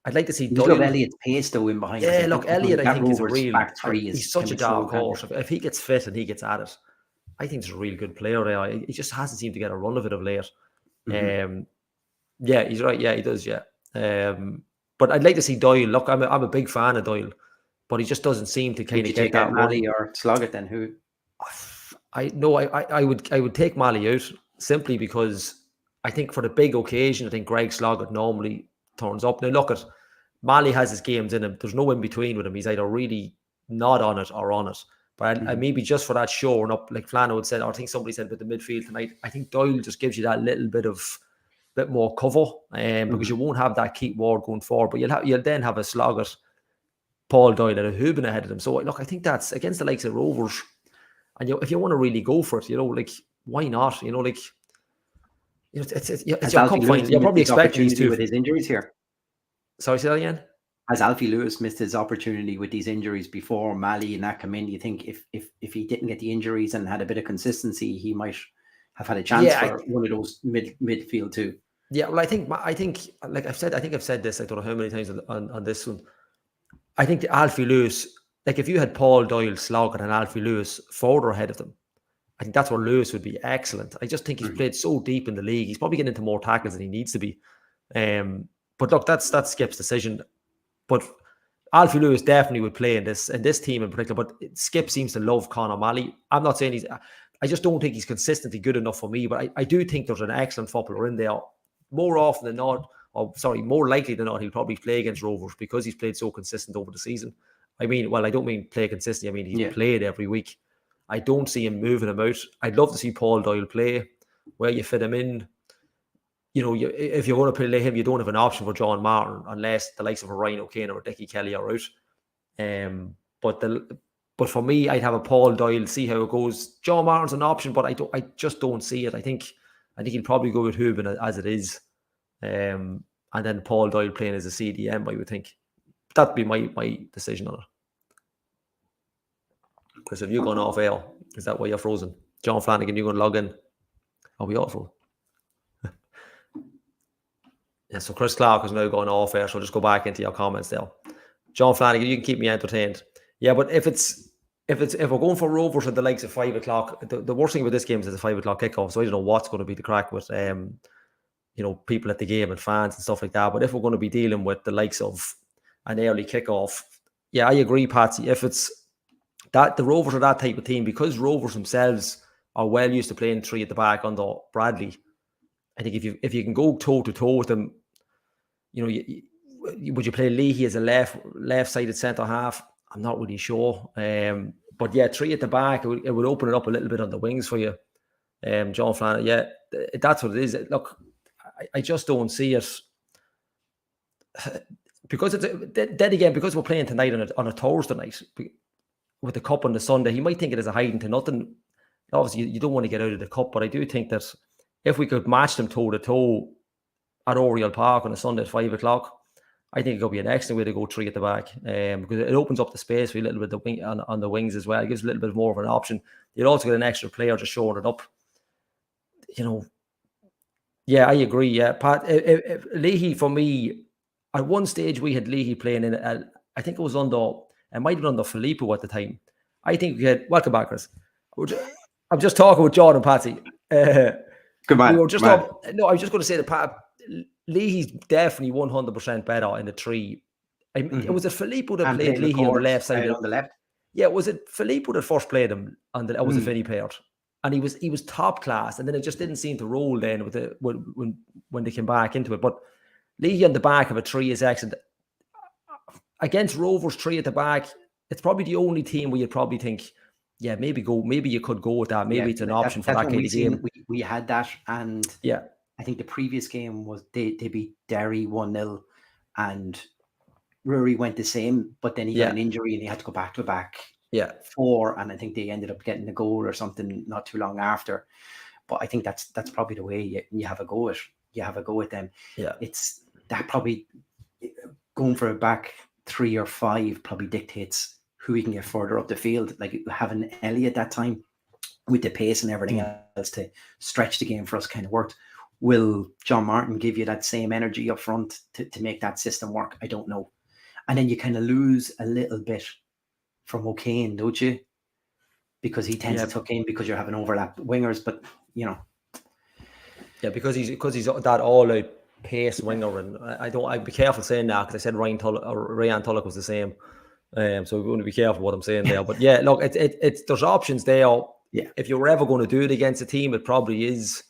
I'd like to see Doyle. Love Elliott's pace though in behind. Yeah, look, Elliott I think is a real back three. He's such a dark horse. If he gets fit and he gets at it, I think he's a real good player there. He just hasn't seemed to get a run of it of late. Yeah, he's right. Yeah, he does. Yeah. But I'd like to see Doyle. Look, I'm a big fan of Doyle, but he just doesn't seem to kind of get that Mally or Sloggett then. Who? I would take Mally out simply because I think for the big occasion, I think Greg Sloggett normally turns up. Now look at Mally has his games in him. There's no in between with him. He's either really not on it or on it. But I maybe just for that shoring up, like Flano had said, or I think somebody said with the midfield tonight, I think Doyle just gives you that little bit more cover, because you won't have that Keith Ward going forward, but you'll then have a Sloggett, Paul Doyle, and a Hooben ahead of them. So look, I think that's against the likes of Rovers, and if you want to really go for it, like why not? It's your cup final. You're probably expecting these two with his injuries here. Sorry, say that again. Has Alfie Lewis missed his opportunity with these injuries before Mally and that come in? You think if he didn't get the injuries and had a bit of consistency, he might have had a chance for one of those midfield too? Yeah, well, I think like I've said this, I don't know how many times on this one. I think Alfie Lewis, like if you had Paul Doyle, Sloggett, and Alfie Lewis further ahead of them, I think that's where Lewis would be excellent. I just think he's played so deep in the league. He's probably getting into more tackles than he needs to be. But look, that's Skip's decision. But Alfie Lewis definitely would play in this team in particular. But Skip seems to love Conor Malley. I'm not saying I just don't think he's consistently good enough for me. But I do think there's an excellent footballer in there. More often than not, more likely than not, he'll probably play against Rovers because he's played so consistent over the season. I mean, well, I don't mean play consistently. I mean, he's played every week. I don't see him moving him out. I'd love to see Paul Doyle play where you fit him in. If you're going to play him, you don't have an option for John Martin unless the likes of a Ryan O'Kane or a Dickie Kelly are out. But for me, I'd have a Paul Doyle, see how it goes. John Martin's an option, but I just don't see it. I think he'll probably go with Hooben as it is, and then Paul Doyle playing as a CDM. I would think that'd be my decision on it. Chris, have you gone off air? Is that why you're frozen? John Flanagan, you going to log in? Are we awful? Yeah, so Chris Clark is now going off air, so just go back into your comments there. John Flanagan, you can keep me entertained. Yeah, but if we're going for Rovers at the likes of 5 o'clock, the worst thing about this game is it's a 5 o'clock kickoff, so I don't know what's going to be the crack with people at the game and fans and stuff like that. But if we're going to be dealing with the likes of an early kickoff, yeah, I agree, Patsy. If it's that the Rovers are that type of team, because Rovers themselves are well used to playing three at the back under Bradley. I think if you can go toe to toe with them, would you play Leahy as a left-sided centre half? I'm not really sure. But yeah, three at the back, it would open it up a little bit on the wings for you. John Flanagan, yeah, that's what it is. Look, I just don't see it. Because then again, because we're playing tonight on a Thursday night with the cup on the Sunday, he might think it is a hiding to nothing. Obviously, you don't want to get out of the cup, but I do think that if we could match them toe to toe at Oriel Park on a Sunday at 5 o'clock, I think it could be an excellent way to go three at the back, because it opens up the space for a little bit on the wings as well. It gives a little bit more of an option. You'll also get an extra player just showing it up. Yeah, I agree. Yeah, Pat, Leahy for me, at one stage we had Leahy playing in. I think it was it might have been under Filippo at the time. I think we had. Welcome back, Chris. I'm just talking with John and Patsy. Goodbye. We were just I was just going to say that Pat Leahy's definitely 100% better in the three. Was it Filippo that played Leahy on the left side? On the left. Yeah, was it Filippo that first played him? That was a Vinny Peart, and he was top class. And then it just didn't seem to roll then when they came back into it. But Leahy on the back of a three is excellent. Against Rovers, three at the back, it's probably the only team where you'd probably think, yeah, maybe you could go with that. Maybe it's an option for that kind of game. We had that, and yeah, I think the previous game was they beat Derry 1-0, and Rory went the same, but then he got an injury and he had to go back to back. Yeah. 4, and I think they ended up getting a goal or something not too long after. But I think that's probably the way you have a go at them. Yeah. It's that probably going for a back 3 or 5 probably dictates who we can get further up the field. Like having Elliot that time with the pace and everything else to stretch the game for us kind of worked. Will John Martin give you that same energy up front to make that system work? I don't know. And then you kind of lose a little bit from O'Kane, don't you? Because he tends to tuck in because you're having overlap wingers, but yeah, because he's that all-out pace winger, and I'd be careful saying that because I said Ryan Tulloch was the same, so we want to be careful what I'm saying there. But yeah, look, it's there's options there. Yeah, if you're ever going to do it against a team, it probably is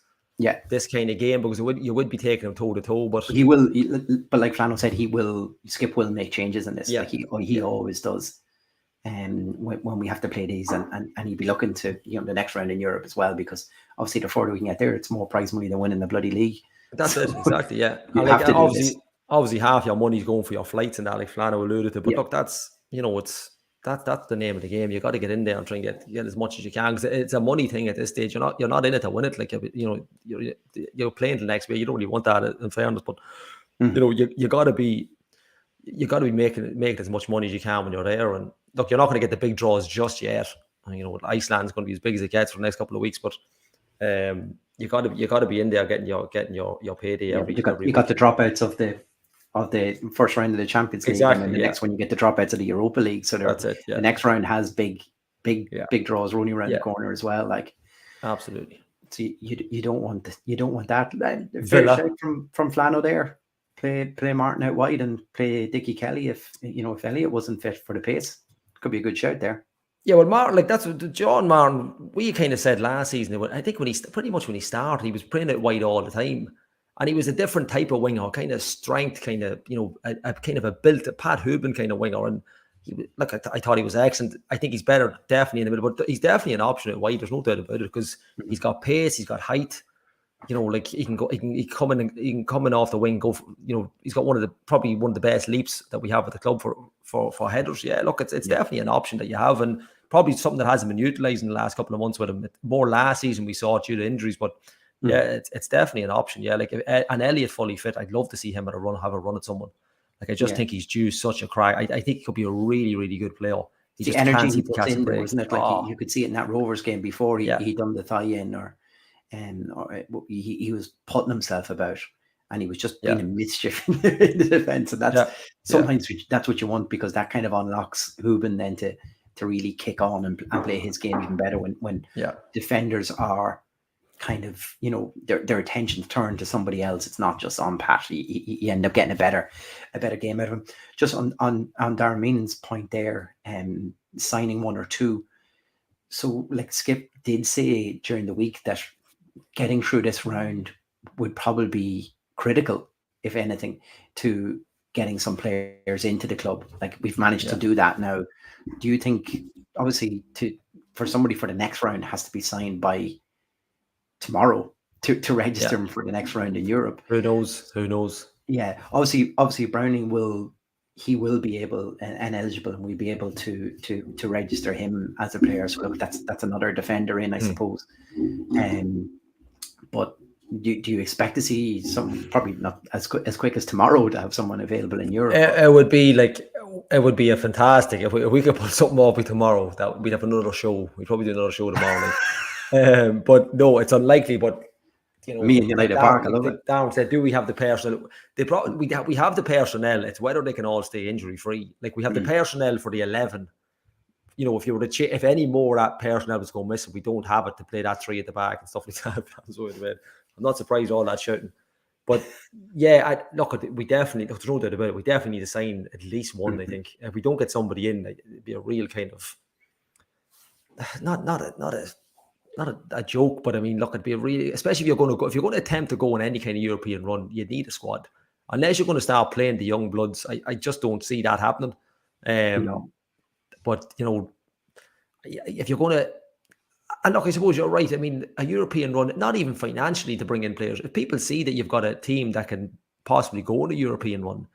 this kind of game because you would be taking him toe to toe. But he will. But like Flano said, Skip will make changes in this. Yeah. Like he always does. When we have to play these, and he'd be looking to the next round in Europe as well, because obviously the further we can get there, it's more prize money than winning the bloody league. That's it, exactly. Yeah, and like, obviously half your money's going for your flights and that, like Flano alluded to. But look, that's that's the name of the game. You got to get in there and try and get as much as you can, because it's a money thing at this stage. You're not in it to win it. Like you're playing the next way. You don't really want that, in fairness, but you got to be making as much money as you can when you're there. And look, you're not going to get the big draws just yet. And, Iceland's going to be as big as it gets for the next couple of weeks, but you got to be in there getting your payday every. You got the dropouts of the first round of the Champions League, and then the next one you get the dropouts of the Europa League. So that's it. Yeah. The next round has big draws running around the corner as well. Like absolutely. So you don't want that. Fair shout from Flano there. Play Martin out wide and play Dickie Kelly if Elliot wasn't fit for the pace. Could be a good shout there. Yeah, well, Martin, like that's what John Martin, we kind of said last season. I think when he started, he was playing out wide all the time, and he was a different type of winger, kind of strength, kind of a kind of a built Pat Hooben kind of winger. And I thought he was excellent. I think he's better definitely in the middle, but he's definitely an option out wide. There's no doubt about it, because he's got pace, he's got height. Like he can come in off the wing. He's got probably one of the best leaps that we have at the club for headers. Yeah, look, it's definitely an option that you have, and probably something that hasn't been utilised in the last couple of months with him. More last season we saw it due to injuries, but yeah, it's definitely an option. Yeah, like an Elliot fully fit, I'd love to see him have a run at someone. Like I just think he's due such a crack. I think he could be a really, really good player. He the just energy he puts in there, isn't it? Like you could see it in that Rovers game before he done the thigh in, or he was putting himself about, and he was just being a mischief in the defence. And that's sometimes that's what you want, because that kind of unlocks Hooben then to really kick on and play his game even better when defenders are kind of their attention's turned to somebody else. It's not just on Pat. You end up getting a better game out of him. Just on Darren Meenan's point there, signing 1 or 2. So like Skip did say during the week that getting through this round would probably be critical, if anything, to getting some players into the club. Like we've managed to do that now. Do you think, obviously, for somebody for the next round has to be signed by tomorrow to register him for the next round in Europe? Who knows? Yeah, obviously Browning will be able and eligible, and we'll be able to register him as a player. So that's another defender in, I suppose. But do you expect to see some, probably not as quick as tomorrow, to have someone available in Europe? It would be a fantastic if we could put something off tomorrow. That we'd have another show. We'd probably do another show tomorrow. But no, it's unlikely. But me and United Park, I love it. Darren said, "Do we have the personnel?" We have the personnel. It's whether they can all stay injury free. Like we have the personnel for the 11. If any more that personnel was going missing, we don't have it to play that 3 at the back and stuff like that. I'm not surprised all that shouting. But yeah, we definitely, there's no doubt about it, we definitely need to sign at least one. I think if we don't get somebody in, it'd be a real kind of not a joke, but I mean, look, it'd be a really, especially if you're going to attempt to go on any kind of European run, you need a squad. Unless you're going to start playing the young bloods, I just don't see that happening. But if you're going to, and look, I suppose you're right. I mean, a European run, not even financially to bring in players. If people see that you've got a team that can possibly go on a European run,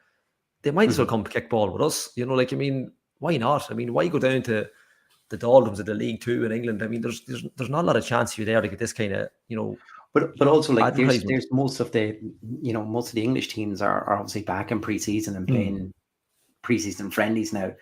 they might as well come kick ball with us. Why not? I mean, why go down to the doldrums of the League Two in England. I mean, there's not a lot of chance for you there to get this kind of, you know. But also, like, there's most of the English teams are obviously back in pre-season and playing pre-season friendlies now.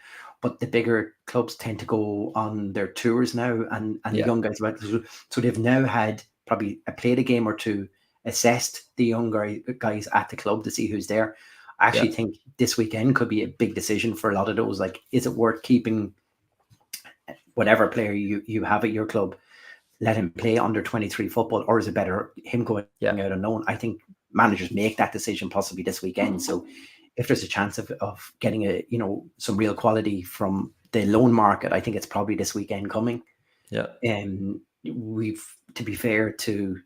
But the bigger clubs tend to go on their tours now, and the young guys, so they've now had probably played a game or two, assessed the younger guys at the club to see who's there. I actually think this weekend could be a big decision for a lot of those. Like, is it worth keeping whatever player you have at your club, let him play under 23 football, or is it better him going out on loan? I think managers make that decision possibly this weekend. So if there's a chance of getting some real quality from the loan market, I think it's probably this weekend coming. Yeah. We've, to be fair to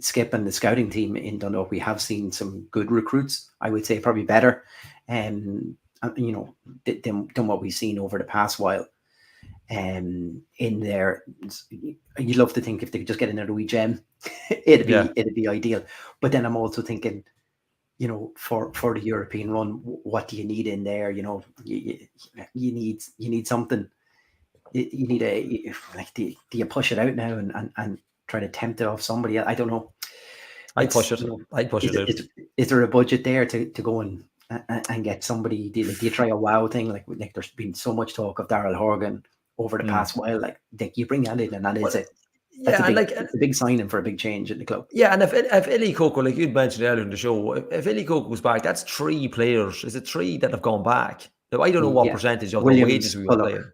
Skip and the scouting team in Dundalk, we have seen some good recruits. I would say probably better, than what we've seen over the past while. In there, you'd love to think if they could just get another wee gem, it'd be ideal. But then I'm also thinking, for the European run, what do you need in there? You need something. You need do you push it out now and try to tempt it off somebody? I don't know. I'd push it. Is there a budget there to go and get somebody? Do you try a wow thing? Like there's been so much talk of Daryl Horgan over the past while. Like you bring that in, and that is it. It's a big signing for a big change in the club. Yeah, and if Illy Coco, like you'd mentioned earlier in the show, if Illy Coco goes back, that's 3 players. Is it 3 that have gone back? Now, I don't know what percentage of the wages we were paying.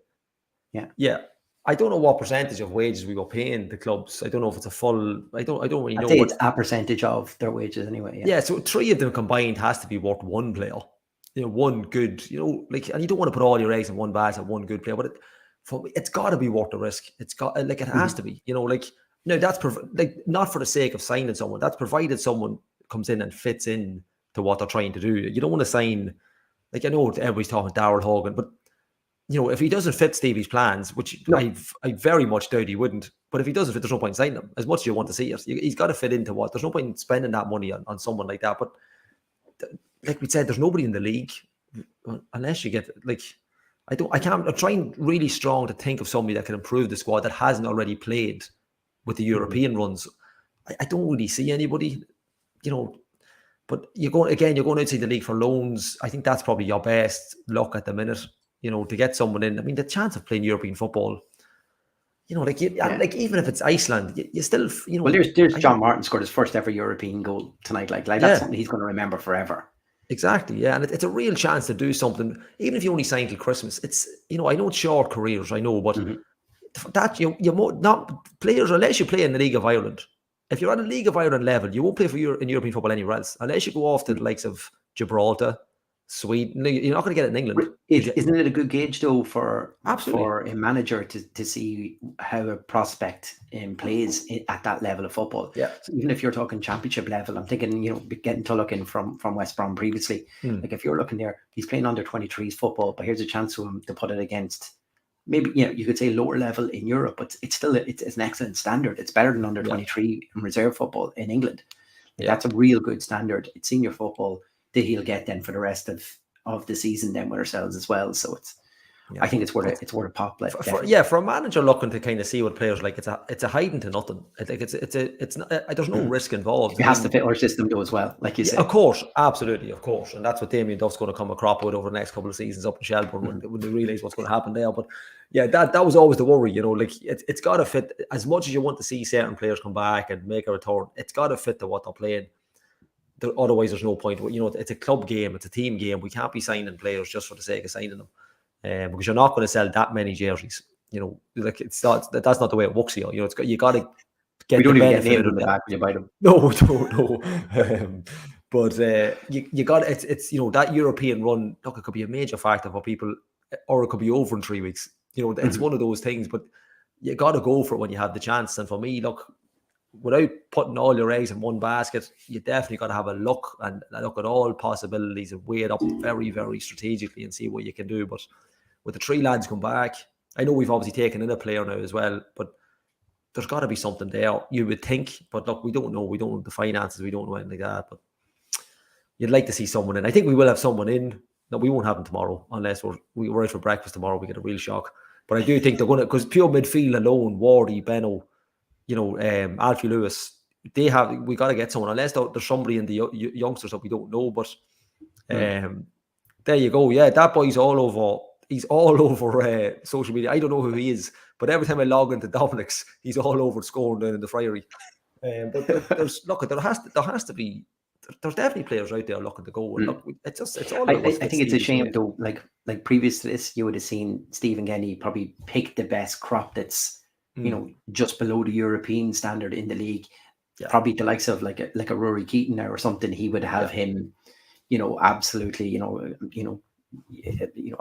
Yeah. I don't know what percentage of wages we were paying the clubs. I don't know if it's a full. I don't really know. It's a percentage of their wages anyway. Yeah. So 3 of them combined has to be worth 1 player. One good. And you don't want to put all your eggs in one basket, one good player, but it's got to be worth the risk. It's got it has to be. No, that's not for the sake of signing someone. That's provided someone comes in and fits in to what they're trying to do. You don't want to sign. I know everybody's talking Daryl Horgan, but if he doesn't fit Stevie's plans, which I very much doubt he wouldn't, but if he doesn't fit, there's no point in signing him. As much as you want to see it, he's got to fit into what. There's no point in spending that money on someone like that. But like we said, there's nobody in the league unless you get I'm trying really strong to think of somebody that can improve the squad that hasn't already played with the European runs. I don't really see anybody, but you're going outside the league for loans. I think that's probably your best luck at the minute, to get someone in. I mean, the chance of playing European football, even if it's Iceland, you still, Well, there's John Martin scored his first ever European goal tonight. That's something he's going to remember forever. Exactly, yeah, and it's a real chance to do something. Even if you only sign till Christmas, it's I know it's short careers, I know, but that you're not players unless you play in the League of Ireland. If you're at a League of Ireland level, you won't play in European football anywhere else unless you go off to the likes of Gibraltar, Sweden. You're not going to get it in England. Isn't it a good gauge though for a manager to see how a prospect plays at that level of football? Yeah. So even if you're talking championship level, I'm thinking getting to looking from West Brom previously. Like if you're looking there, he's playing under 23s football, but here's a chance for him to put it against maybe you could say lower level in Europe, but it's still it's an excellent standard. It's better than under 23 in reserve football in England. That's a real good standard. It's senior football that he'll get then for the rest of the season then with ourselves as well. So I think it's worth a pop. For a manager looking to kind of see what players like, it's a hiding to nothing. It's not, there's no risk involved. It has to fit our system though as well, like you said. Of course, absolutely, of course, and that's what Damien Duff's going to come a crop with over the next couple of seasons up in Shelbourne when they realise what's going to happen there. But yeah, that was always the worry, it's got to fit. As much as you want to see certain players come back and make a return, it's got to fit to what they're playing. Otherwise, there's no point. It's a club game, it's a team game. We can't be signing players just for the sake of signing them, because you're not going to sell that many jerseys. It's not. That's not the way it works here. You got to get. We don't even get named on the back when you buy them. No. But you got it's that European run. Look, it could be a major factor for people, or it could be over in 3 weeks. It's one of those things. But you got to go for it when you have the chance. And for me, look, without putting all your eggs in one basket, you definitely got to have a look and look at all possibilities and weigh it up very, very strategically and see what you can do. But with the 3 lads come back, I know we've obviously taken in a player now as well, but there's got to be something there, you would think. But look, we don't know. We don't know the finances. We don't know anything like that. But you'd like to see someone in. I think we will have someone in. No, we won't have them tomorrow unless we're out for breakfast tomorrow. We get a real shock. But I do think they're going to, because pure midfield alone, Wardy, Benno, Alfie Lewis, we got to get someone, unless there's somebody in the youngsters that we don't know. But there you go. Yeah, that boy's all over. He's all over social media. I don't know who he is, but every time I log into Dominic's, he's all over scoring down in the Friary. But there has to be. There's definitely players out there looking to go. And look, it's all. I think it's a shame though. Like previous to this, you would have seen Stephen Kenny probably pick the best crop that's just below the European standard in the league. Yeah. Probably the likes of like a Rory Keaton or something. He would have him, absolutely,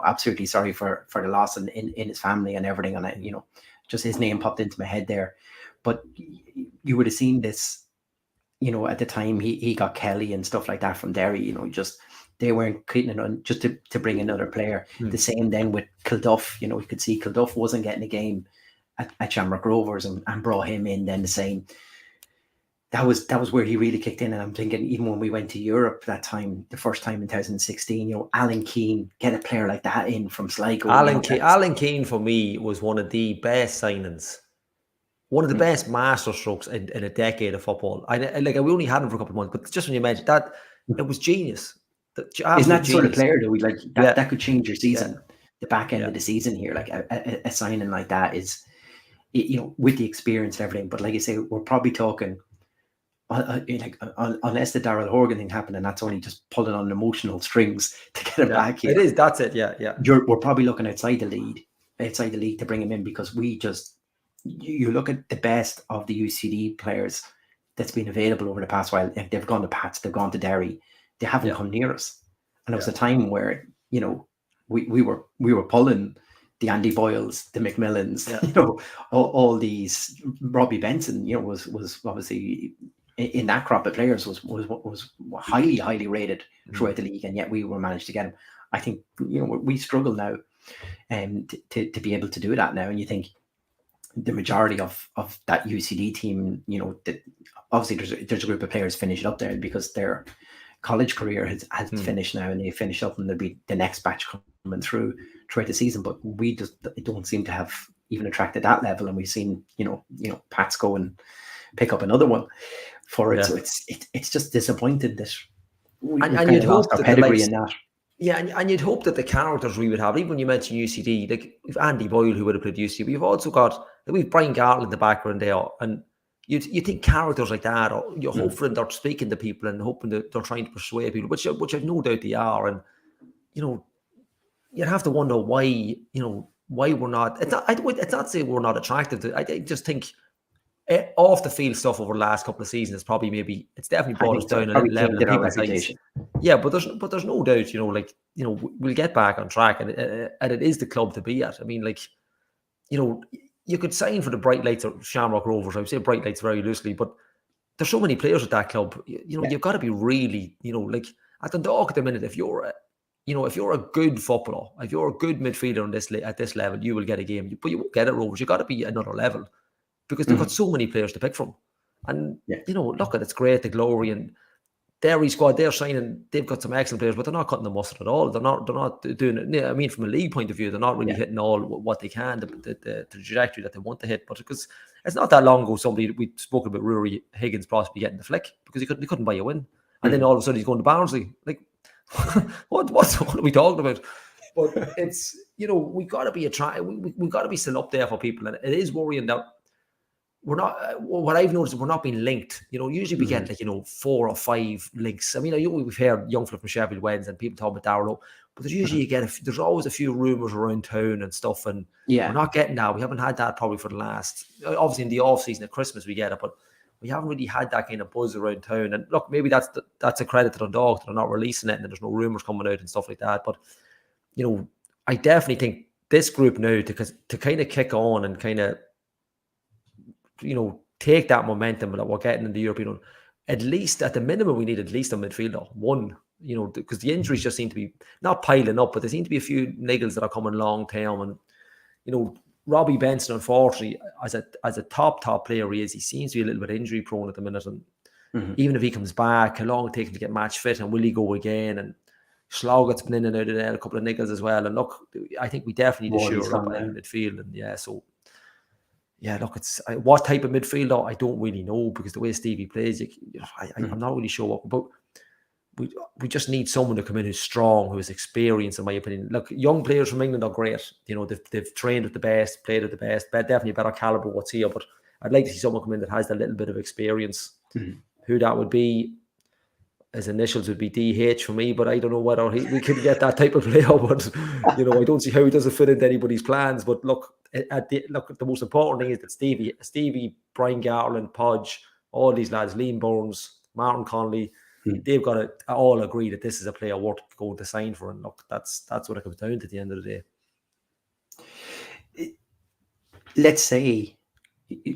absolutely sorry for the loss in his family and everything. And just his name popped into my head there. But you would have seen this, at the time he got Kelly and stuff like that from Derry, they weren't creating it just to bring another player. The same then with Kilduff, you could see Kilduff wasn't getting a game at Shamrock Rovers and brought him in then the same. That was where he really kicked in. And I'm thinking, even when we went to Europe that time, the first time in 2016, Alan Keane, get a player like that in from Sligo. Alan Keane for me was one of the best signings. One of the best master strokes in a decade of football. We only had him for a couple of months, but just when you mentioned that, it was genius. Isn't that the sort of player that that could change your season? Yeah. The back end of the season here, like a signing like that is, with the experience and everything. But like you say, we're probably talking, unless the Daryl Horgan thing happened, and that's only just pulling on emotional strings to get him back here. It is. That's it. Yeah. We're probably looking outside the league to bring him in, because you look at the best of the UCD players that's been available over the past while. They've gone to Pats, they've gone to Derry, they haven't come near us. And it was a time where we were pulling the Andy Boyles, the Macmillans, all these. Robbie Benson, was obviously in that crop of players was highly rated throughout the league, and yet we were managed to get him. I think we struggle now, to be able to do that now, and you think. The majority of that UCD team, that obviously there's a group of players finishing up there because their college career has finished now, and they finish up, and there'll be the next batch coming throughout the season. But we just don't seem to have even attracted that level, and we've seen Pats go and pick up another one for it. So it's just disappointing that and you'd hope our pedigree in that. Yeah, and you'd hope that the characters we would have, even when you mention UCD, like we've Andy Boyle who would have played UCD, we've also got we've Brian Gartle in the background there, and you think characters like that, or you're hoping they're speaking to people and hoping that they're trying to persuade people, which I've no doubt they are, and you'd have to wonder why we're not. It's not saying we're not attractive to. I just think off the field stuff over the last couple of seasons is probably it's definitely brought us down a little level in people's eyes. Yeah, but there's no doubt, we'll get back on track, and it is the club to be at. I mean, you could sign for the Bright Lights or Shamrock Rovers. I would say Bright Lights very loosely, but there's so many players at that club. You've got to be really, at Dundalk at the minute, if you're a good footballer, if you're a good midfielder at this level, you will get a game. But you won't get it, Rovers. You've got to be another level, because they've got so many players to pick from. And, look, it's great, the glory, and Derry squad, they're signing, they've got some excellent players, but they're not cutting the mustard at all. They're not doing it. I mean, from a league point of view, they're not really hitting all what they can, the trajectory that they want to hit. But because it's not that long ago, we spoke about Rory Higgins possibly getting the flick because he couldn't buy a win. And then all of a sudden he's going to Barnsley. Like, what are we talking about? But it's, we got to be we got to be still up there for people. And it is worrying that we're not, what I've noticed, we're not being linked. Usually we get 4 or 5 links. I mean, we've heard young fella from Sheffield Wednesday and people talk about Darrow, but there's usually there's always a few rumours around town and stuff, and we're not getting that. We haven't had that probably for the last, obviously in the off season at Christmas we get it, but we haven't really had that kind of buzz around town. And look, maybe that's a credit to Dundalk that they're not releasing it and there's no rumours coming out and stuff like that. But I definitely think this group now to kind of kick on and kind of take that momentum that we're getting in the European, at least at the minimum, we need at least a midfielder, one, because the injuries just seem to be not piling up, but there seem to be a few niggles that are coming long term. And, Robbie Benson, unfortunately, as a top player he seems to be a little bit injury prone at the minute. And even if he comes back, how long it takes him to get match fit, and will he go again? And, Sloggett's been in and out of there, a couple of niggles as well. And look, I think we definitely need to shore up in midfield. And yeah, so yeah, look, it's what type of midfielder I don't really know, because the way Stevie plays, I'm not really sure. But we just need someone to come in who's strong, who has experience, in my opinion. Look, young players from England are great. You know, they've trained at the best, played at the best, but definitely a better caliber what's here. But I'd like to see someone come in that has a little bit of experience. Who that would be, his initials would be DH for me, but I don't know whether we could get that type of player. But you know, I don't see how he doesn't fit into anybody's plans. But look, the most important thing is that Stevie, Brian Garland, Podge, all these lads, Liam Burns, Martin Connolly, they've got to all agree that this is a player worth going to sign for. And look, that's what it comes down to at the end of the day. Let's say,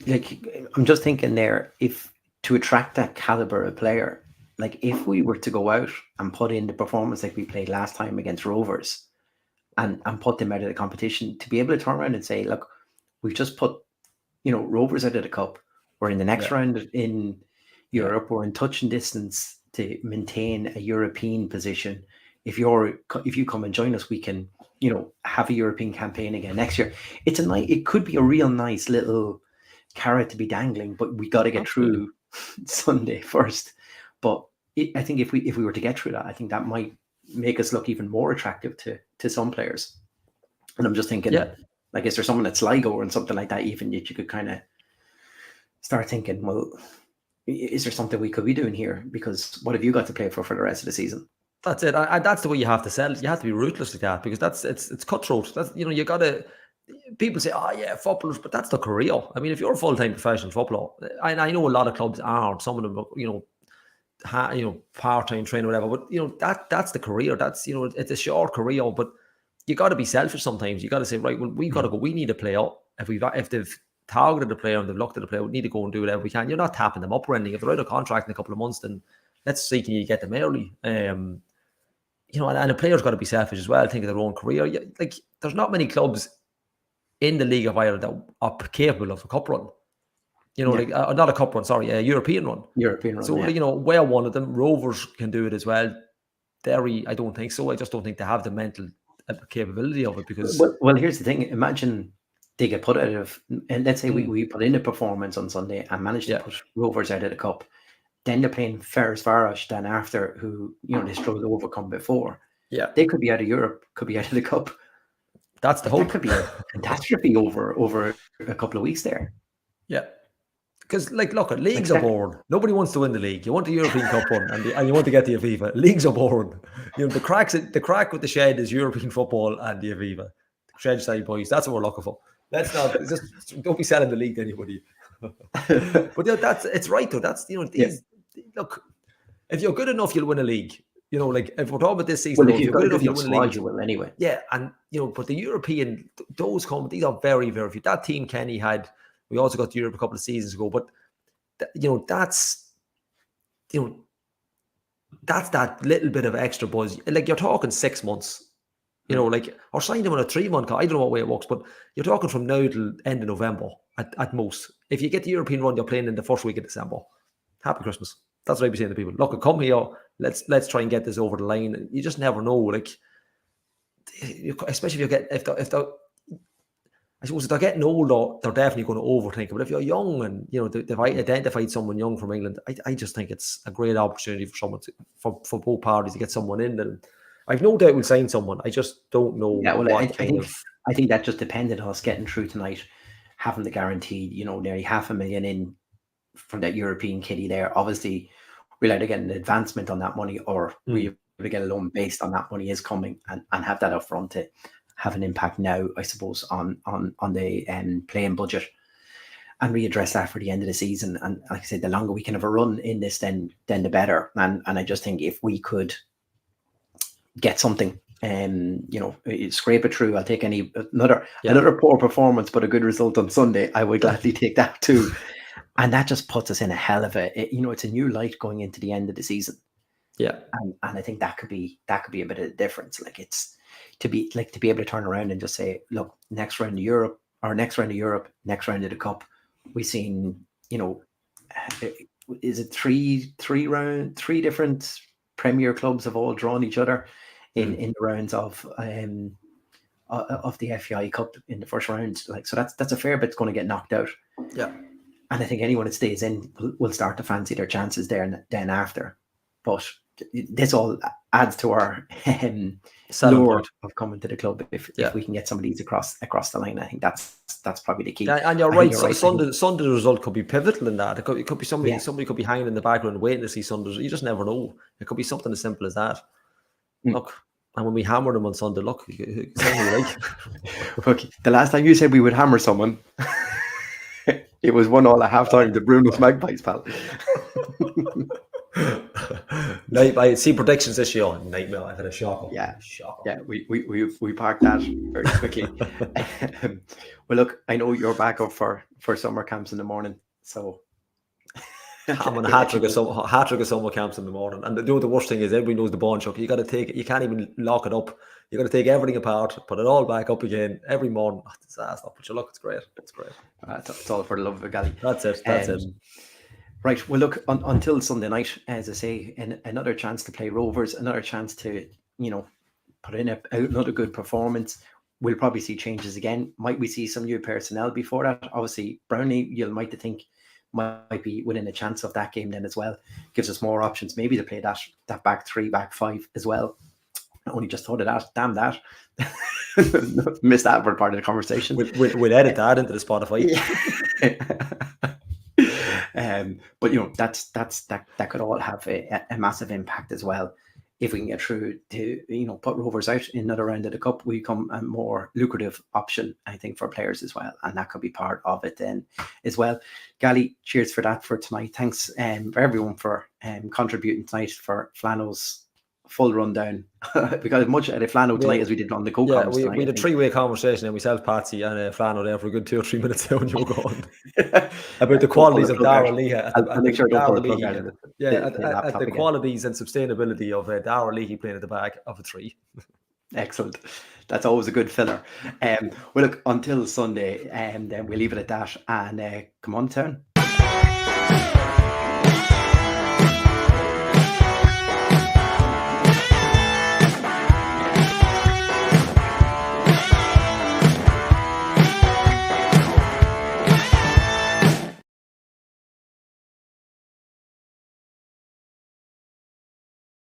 like, I'm just thinking there, if to attract that caliber of player, like if we were to go out and put in the performance like we played last time against Rovers and put them out of the competition, to be able to turn around and say, look, we've just put, you know, Rovers out of the cup, we're in the next round in Europe, we're in touch and distance to maintain a European position. If you come and join us, we can, you know, have a European campaign again next year. It could be a real nice little carrot to be dangling, but we got to get through Sunday first. But I think if we were to get through that, I think that might make us look even more attractive to some players. And I'm just thinking, like, is there someone at Sligo or something like that, even that you could kind of start thinking, well, is there something we could be doing here? Because what have you got to play for the rest of the season? That's it. That's the way you have to sell it. You have to be ruthless like that, because it's cutthroat. That's, you know, you got to. People say, oh yeah, footballers, but that's the career. I mean, if you're a full-time professional footballer, I know a lot of clubs aren't. Some of them, you know, part-time trainer, whatever. But you know, that's the career. That's, you know, it's a short career. But you got to be selfish sometimes. You got to say, right, well, we got to go. We need a player. If they've targeted the player and they've looked at the player, we need to go and do whatever we can. You're not tapping them up or anything. If they're out of contract in a couple of months, then let's see, can you get them early? You know, and a player's got to be selfish as well, think of their own career. Like, there's not many clubs in the League of Ireland that are capable of a cup run. You know, like not a cup run, sorry, a European run. So, you know, we're one of them. Rovers can do it as well. Derry, I don't think so. I just don't think they have the mental capability of it, because... Well, here's the thing. Imagine they get put out of... And let's say we put in a performance on Sunday and managed to put Rovers out of the cup. Then they're playing Ferencváros then after, who, you know, they struggled to overcome before. Yeah. They could be out of Europe, could be out of the cup. That's the hope. That could be a catastrophe over a couple of weeks there. Yeah. Because, like, look, leagues are boring. Nobody wants to win the league. You want the European Cup one, and you want to get the Aviva. Leagues are boring. You know, the crack with the shed is European football and the Aviva. The shed side boys, that's what we're looking for. Let's not just don't be selling the league to anybody. But you know, it's right though. That's, you know, look, if you're good enough, you'll win a league. You know, like, if we're talking about this season, well, if you're good enough, you'll win a league. You will anyway. Yeah, and you know, but the European, these are very, very few. That team Kenny had. We also got to Europe a couple of seasons ago, but you know, that's that little bit of extra buzz. Like, you're talking 6 months, you know, like, or sign them on a 3-month. I don't know what way it works, but you're talking from now till end of November at most. If you get the European run, you're playing in the first week of December. Happy Christmas. That's what I'd be saying to people. Look, come here. Let's try and get this over the line. You just never know. Like, especially if they're I suppose if they're getting older, they're definitely going to overthink it. But if you're young and, you know, they've identified someone young from England, I just think it's a great opportunity for someone for both parties to get someone in. And I've no doubt we'll sign someone. I just don't know. Yeah, well, I think that just depended on us getting through tonight, having the guaranteed, you know, nearly $500,000 in from that European kitty there. Obviously, we'll either get an advancement on that money, or we will get a loan based on that money is coming, and have that up front to have an impact now, I suppose, on the playing budget, and readdress that for the end of the season. And like I said, the longer we can have a run in this, then the better. And I just think if we could get something, you know, scrape it through, I'll take another poor performance, but a good result on Sunday, I would gladly take that too. And that just puts us in a hell of you know, it's a new light going into the end of the season. Yeah, and I think that could be a bit of a difference. Like, it's to be able to turn around and just say, look, next round of Europe, next round of the Cup, we've seen, you know, is it three different Premier clubs have all drawn each other in the rounds of the FAI Cup in the first round. Like, so that's a fair bit's going to get knocked out. Yeah. And I think anyone that stays in will start to fancy their chances there and then after. But this all adds to our lure of coming to the club. If we can get some of these across the line, I think that's probably the key. Yeah, and you're right. Sunday's result could be pivotal in that. It could be somebody. Somebody could be hanging in the background waiting to see Sunday's. You just never know. It could be something as simple as that. Look, and when we hammer them on Sunday, look, look, the last time you said we would hammer someone, it was 1-1 at half-time. The Brunos Magpies, pal. I see predictions this year. Nightmare. I've had a shocker. Yeah, we parked that very quickly. Well, look, I know you're back up for summer camps in the morning, so I'm on a hat trick of summer camps in the morning. And the worst thing is, everybody knows the ball chuck. You got to take it. You can't even lock it up. You got to take everything apart, put it all back up again every morning. Oh, disaster. But look, it's great. It's great. It's all for the love of a galley. That's it. Right. Well, look, until Sunday night, as I say, another chance to play Rovers, another chance to, put in another good performance. We'll probably see changes again. Might we see some new personnel before that? Obviously, Brownie, you might think might be within a chance of that game then as well. Gives us more options, maybe to play that back 3, back 5 as well. I only just thought of that. Damn that. Missed that part of the conversation. We'll edit that into the Spotify. But that could all have a massive impact as well. If we can get through to put Rovers out in another round of the cup, we become a more lucrative option, I think, for players as well, and that could be part of it then as well. Gally, cheers for that for tonight. Thanks for everyone for contributing tonight for Flano's full rundown. We got as much out of Flano tonight as we did on the co-comments. We had a 3-way conversation, and myself, Patsy, and Flano there for a good 2 or 3 minutes down you go on about the qualities of Darragh Leahy. I'll make sure I don't put at the qualities and sustainability of Darragh Leahy playing at the back of a 3. Excellent. That's always a good filler. Well, look, until Sunday, and then we'll leave it at that. And come on, town.